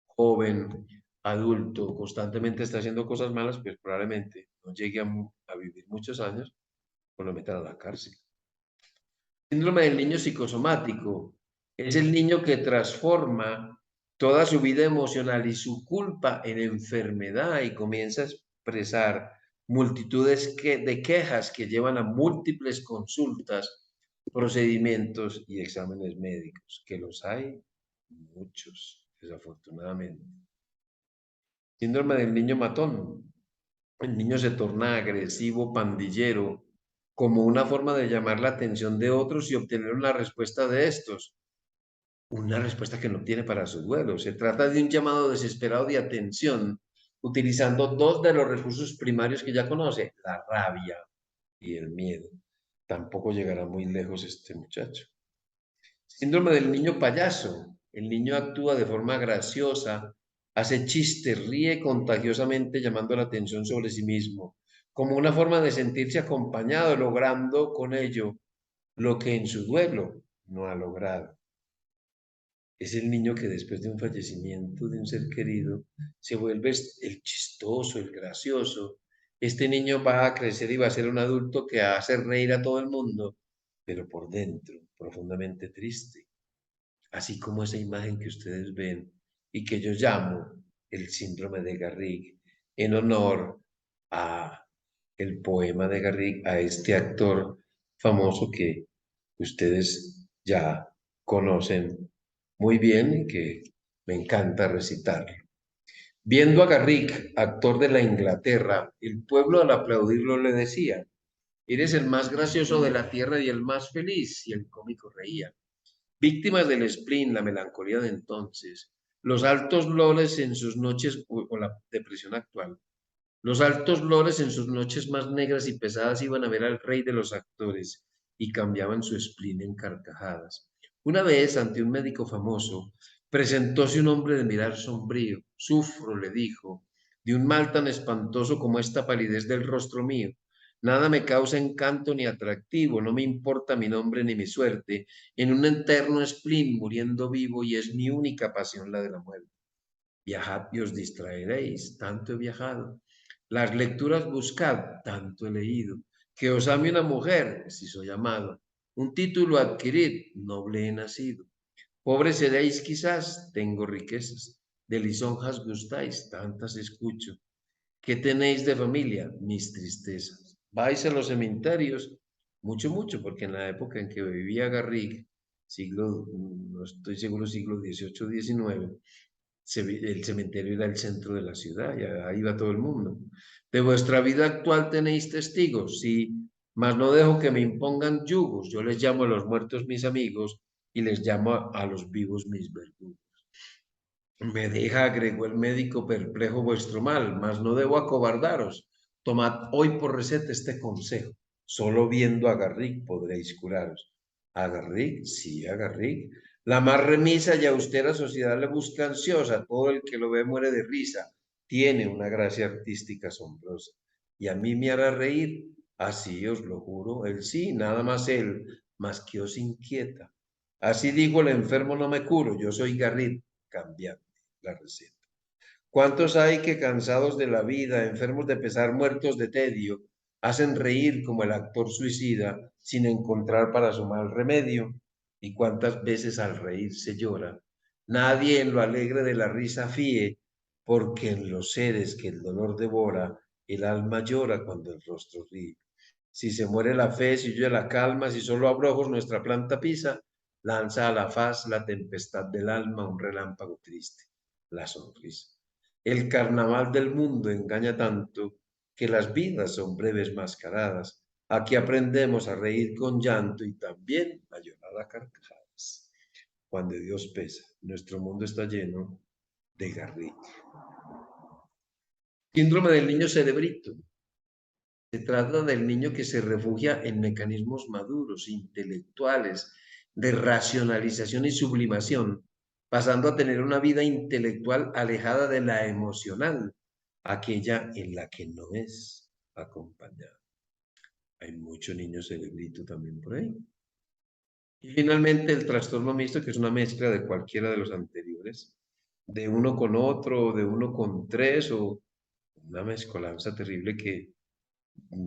joven, adulto, constantemente está haciendo cosas malas, pues probablemente no llegue a vivir muchos años o lo metan a la cárcel. Síndrome del niño psicosomático es el niño que transforma toda su vida emocional y su culpa en enfermedad y comienza a expresar multitudes de quejas que llevan a múltiples consultas, procedimientos y exámenes médicos, que los hay muchos, desafortunadamente. Síndrome del niño matón. El niño se torna agresivo, pandillero, como una forma de llamar la atención de otros y obtener una respuesta de estos, una respuesta que no obtiene para su duelo. Se trata de un llamado desesperado de atención, utilizando dos de los recursos primarios que ya conoce, la rabia y el miedo. Tampoco llegará muy lejos este muchacho. Síndrome del niño payaso. El niño actúa de forma graciosa, hace chistes, ríe contagiosamente llamando la atención sobre sí mismo, como una forma de sentirse acompañado, logrando con ello lo que en su duelo no ha logrado. Es el niño que después de un fallecimiento de un ser querido se vuelve el chistoso, el gracioso. Este niño va a crecer y va a ser un adulto que hace reír a todo el mundo, pero por dentro, profundamente triste, así como esa imagen que ustedes ven y que yo llamo el síndrome de Garrigue, en honor a el poema de Garrigue, a este actor famoso que ustedes ya conocen muy bien y que me encanta recitarlo. Viendo a Garrigue, actor de la Inglaterra, el pueblo al aplaudirlo le decía, eres el más gracioso de la tierra y el más feliz, y el cómico reía. Víctimas del spleen, la melancolía de entonces, los altos lores en sus noches, o la depresión actual, los altos lores en sus noches más negras y pesadas iban a ver al rey de los actores y cambiaban su spleen en carcajadas. Una vez, ante un médico famoso, presentóse un hombre de mirar sombrío. Sufro, le dijo, de un mal tan espantoso como esta palidez del rostro mío. Nada me causa encanto ni atractivo, no me importa mi nombre ni mi suerte, en un eterno spleen muriendo vivo y es mi única pasión la de la muerte. Viajad y os distraeréis, tanto he viajado. Las lecturas buscad, tanto he leído. Que os ame una mujer, si soy amado. Un título adquirid, noble he nacido. Pobre seréis quizás, tengo riquezas. De lisonjas gustáis, tantas escucho. ¿Qué tenéis de familia? Mis tristezas. Vais a los cementerios, mucho, mucho, porque en la época en que vivía Garrigue, siglo, no estoy seguro, siglo XVIII, XIX, el cementerio era el centro de la ciudad, y ahí iba todo el mundo. De vuestra vida actual tenéis testigos, sí, mas no dejo que me impongan yugos. Yo les llamo a los muertos mis amigos y les llamo a los vivos mis verdugos. Me deja, agregó el médico, perplejo vuestro mal, mas no debo acobardaros. Tomad hoy por receta este consejo. Solo viendo a Garrick podréis curaros. ¿A Garrick? Sí, a Garrick. La más remisa y austera sociedad le busca ansiosa. Todo el que lo ve muere de risa. Tiene una gracia artística asombrosa. Y a mí me hará reír. Así os lo juro. Él sí, nada más él, más que os inquieta. Así digo, el enfermo no me curo. Yo soy Garrick. Cambiad la receta. ¿Cuántos hay que cansados de la vida, enfermos de pesar, muertos de tedio, hacen reír como el actor suicida sin encontrar para su mal remedio? ¿Y cuántas veces al reír se llora? Nadie en lo alegre de la risa fíe, porque en los seres que el dolor devora, el alma llora cuando el rostro ríe. Si se muere la fe, si huye la calma, si solo abrojos nuestra planta pisa, lanza a la faz la tempestad del alma un relámpago triste, la sonrisa. El carnaval del mundo engaña tanto que las vidas son breves mascaradas. Aquí aprendemos a reír con llanto y también a llorar a carcajadas. Cuando Dios pesa, nuestro mundo está lleno de garriga. Síndrome del niño cerebrito. Se trata del niño que se refugia en mecanismos maduros, intelectuales, de racionalización y sublimación, pasando a tener una vida intelectual alejada de la emocional, aquella en la que no es acompañada. Hay mucho niño cerebrito también por ahí. Y finalmente el trastorno mixto, que es una mezcla de cualquiera de los anteriores, de uno con otro, de uno con tres, o una mezcolanza terrible que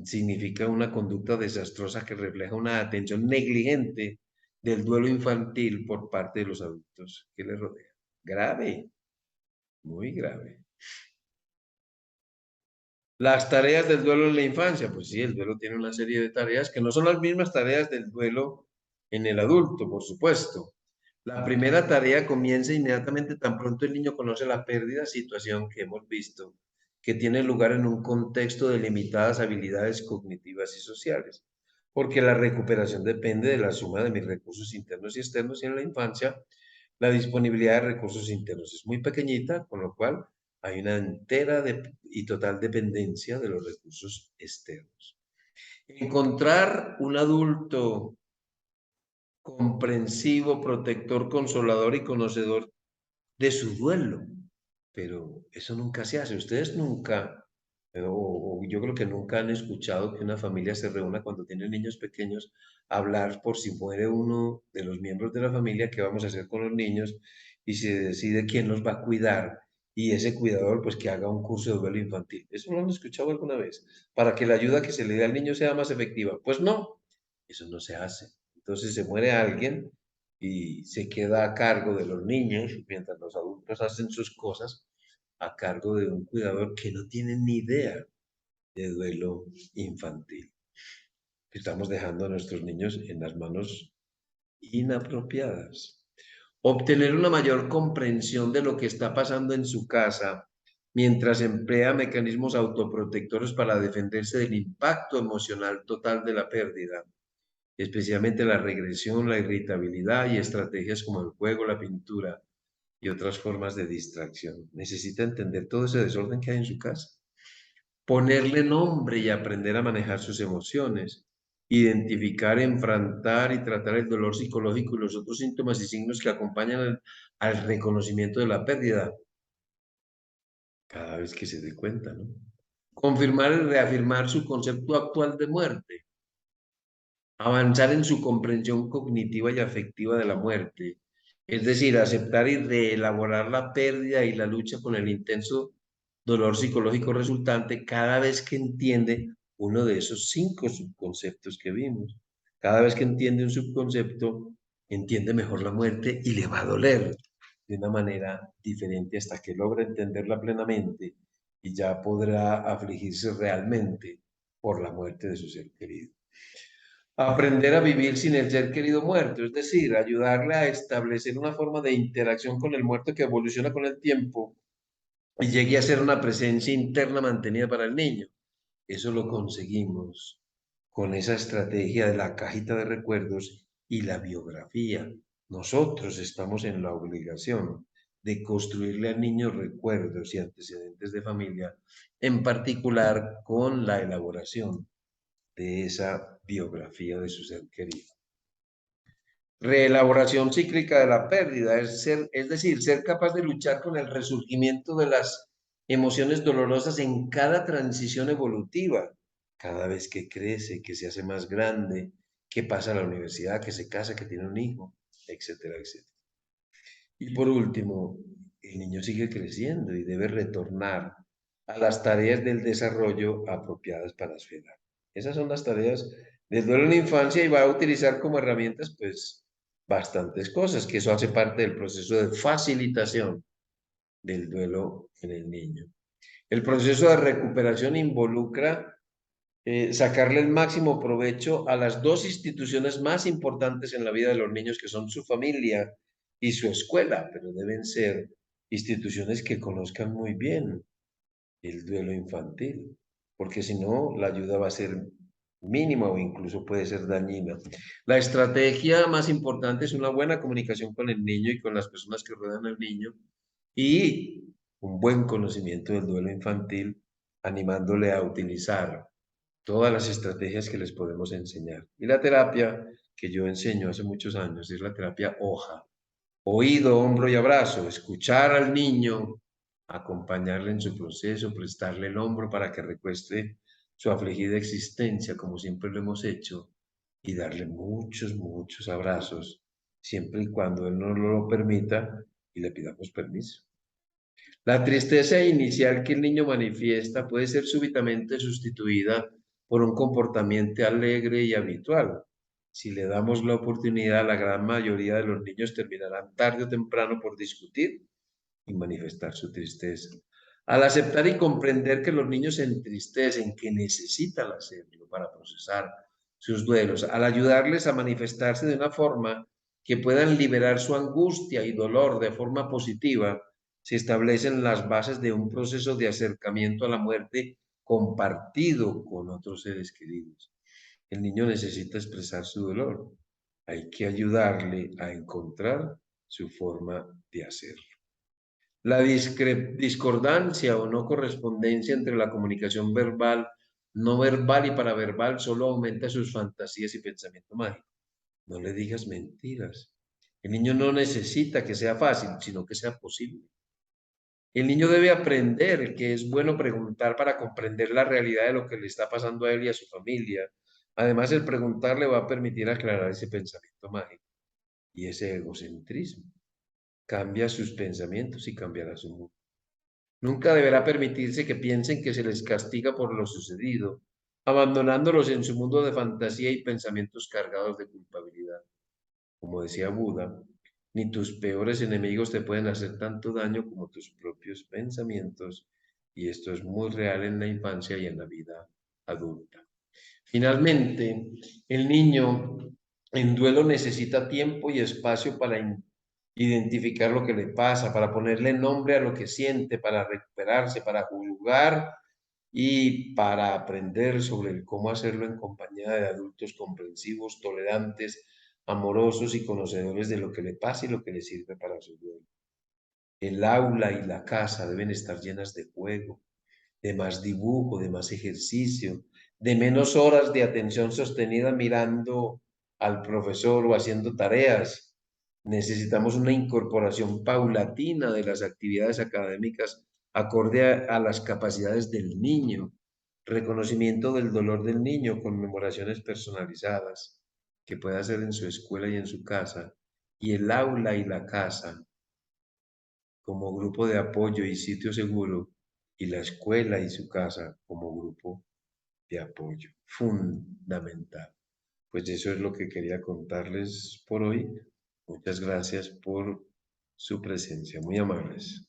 significa una conducta desastrosa que refleja una atención negligente del duelo infantil por parte de los adultos que le rodean. Grave, muy grave. Las tareas del duelo en la infancia, pues sí, el duelo tiene una serie de tareas que no son las mismas tareas del duelo en el adulto, por supuesto. La primera tarea comienza inmediatamente tan pronto el niño conoce la pérdida, situación que hemos visto, que tiene lugar en un contexto de limitadas habilidades cognitivas y sociales, porque la recuperación depende de la suma de mis recursos internos y externos y en la infancia la disponibilidad de recursos internos es muy pequeñita, con lo cual hay una entera y total dependencia de los recursos externos. Encontrar un adulto comprensivo, protector, consolador y conocedor de su duelo. Pero eso nunca se hace. Ustedes nunca, o yo creo que nunca han escuchado que una familia se reúna cuando tiene niños pequeños a hablar por si muere uno de los miembros de la familia, qué vamos a hacer con los niños y se decide quién los va a cuidar y ese cuidador pues que haga un curso de duelo infantil. ¿Eso lo han escuchado alguna vez? Para que la ayuda que se le dé al niño sea más efectiva. Pues no, eso no se hace. Entonces se muere alguien y se queda a cargo de los niños mientras los adultos hacen sus cosas a cargo de un cuidador que no tiene ni idea de duelo infantil. Estamos dejando a nuestros niños en las manos inapropiadas. Obtener una mayor comprensión de lo que está pasando en su casa mientras emplea mecanismos autoprotectores para defenderse del impacto emocional total de la pérdida, especialmente la regresión, la irritabilidad y estrategias como el juego, la pintura y otras formas de distracción. Necesita entender todo ese desorden que hay en su casa, ponerle nombre y aprender a manejar sus emociones, identificar, enfrentar y tratar el dolor psicológico y los otros síntomas y signos que acompañan al reconocimiento de la pérdida cada vez que se dé cuenta, ¿no? Confirmar y reafirmar su concepto actual de muerte, avanzar en su comprensión cognitiva y afectiva de la muerte, es decir, aceptar y reelaborar la pérdida y la lucha con el intenso dolor psicológico resultante cada vez que entiende uno de esos 5 subconceptos que vimos. Cada vez que entiende un subconcepto, entiende mejor la muerte y le va a doler de una manera diferente hasta que logra entenderla plenamente y ya podrá afligirse realmente por la muerte de su ser querido. Aprender a vivir sin el ser querido muerto, es decir, ayudarle a establecer una forma de interacción con el muerto que evoluciona con el tiempo y llegue a ser una presencia interna mantenida para el niño. Eso lo conseguimos con esa estrategia de la cajita de recuerdos y la biografía. Nosotros estamos en la obligación de construirle al niño recuerdos y antecedentes de familia, en particular con la elaboración de esa biografía de su ser querido. Reelaboración cíclica de la pérdida, es decir, ser capaz de luchar con el resurgimiento de las emociones dolorosas en cada transición evolutiva, cada vez que crece, que se hace más grande, que pasa a la universidad, que se casa, que tiene un hijo, etcétera, etcétera. Y por último, el niño sigue creciendo y debe retornar a las tareas del desarrollo apropiadas para su edad. Esas son las tareas del duelo en la infancia y va a utilizar como herramientas, pues, bastantes cosas, que eso hace parte del proceso de facilitación del duelo en el niño. El proceso de recuperación involucra sacarle el máximo provecho a las dos instituciones más importantes en la vida de los niños, que son su familia y su escuela, pero deben ser instituciones que conozcan muy bien el duelo infantil, porque si no, la ayuda va a ser mínima o incluso puede ser dañina. La estrategia más importante es una buena comunicación con el niño y con las personas que rodean al niño y un buen conocimiento del duelo infantil, animándole a utilizar todas las estrategias que les podemos enseñar. Y la terapia que yo enseño hace muchos años es la terapia hoja. Oído, hombro y abrazo, escuchar al niño, acompañarle en su proceso, prestarle el hombro para que recueste su afligida existencia como siempre lo hemos hecho y darle muchos, muchos abrazos, siempre y cuando él nos lo permita y le pidamos permiso. La tristeza inicial que el niño manifiesta puede ser súbitamente sustituida por un comportamiento alegre y habitual. Si le damos la oportunidad, la gran mayoría de los niños terminarán tarde o temprano por discutir y manifestar su tristeza. Al aceptar y comprender que los niños se entristecen, que necesitan hacerlo para procesar sus duelos, al ayudarles a manifestarse de una forma que puedan liberar su angustia y dolor de forma positiva, se establecen las bases de un proceso de acercamiento a la muerte compartido con otros seres queridos. El niño necesita expresar su dolor. Hay que ayudarle a encontrar su forma de hacerlo. La discordancia o no correspondencia entre la comunicación verbal, no verbal y paraverbal solo aumenta sus fantasías y pensamiento mágico. No le digas mentiras. El niño no necesita que sea fácil, sino que sea posible. El niño debe aprender que es bueno preguntar para comprender la realidad de lo que le está pasando a él y a su familia. Además, el preguntar le va a permitir aclarar ese pensamiento mágico y ese egocentrismo. Cambia sus pensamientos y cambiará su mundo. Nunca deberá permitirse que piensen que se les castiga por lo sucedido, abandonándolos en su mundo de fantasía y pensamientos cargados de culpabilidad. Como decía Buda, ni tus peores enemigos te pueden hacer tanto daño como tus propios pensamientos, y esto es muy real en la infancia y en la vida adulta. Finalmente, el niño en duelo necesita tiempo y espacio para identificar lo que le pasa, para ponerle nombre a lo que siente, para recuperarse, para jugar y para aprender sobre el cómo hacerlo en compañía de adultos comprensivos, tolerantes, amorosos y conocedores de lo que le pasa y lo que le sirve para su duelo. El aula y la casa deben estar llenas de juego, de más dibujo, de más ejercicio, de menos horas de atención sostenida mirando al profesor o haciendo tareas. Necesitamos una incorporación paulatina de las actividades académicas acorde a las capacidades del niño, reconocimiento del dolor del niño, conmemoraciones personalizadas que pueda hacer en su escuela y en su casa, y el aula y la casa como grupo de apoyo y sitio seguro, y la escuela y su casa como grupo de apoyo fundamental. Pues eso es lo que quería contarles por hoy. Muchas gracias por su presencia, muy amables.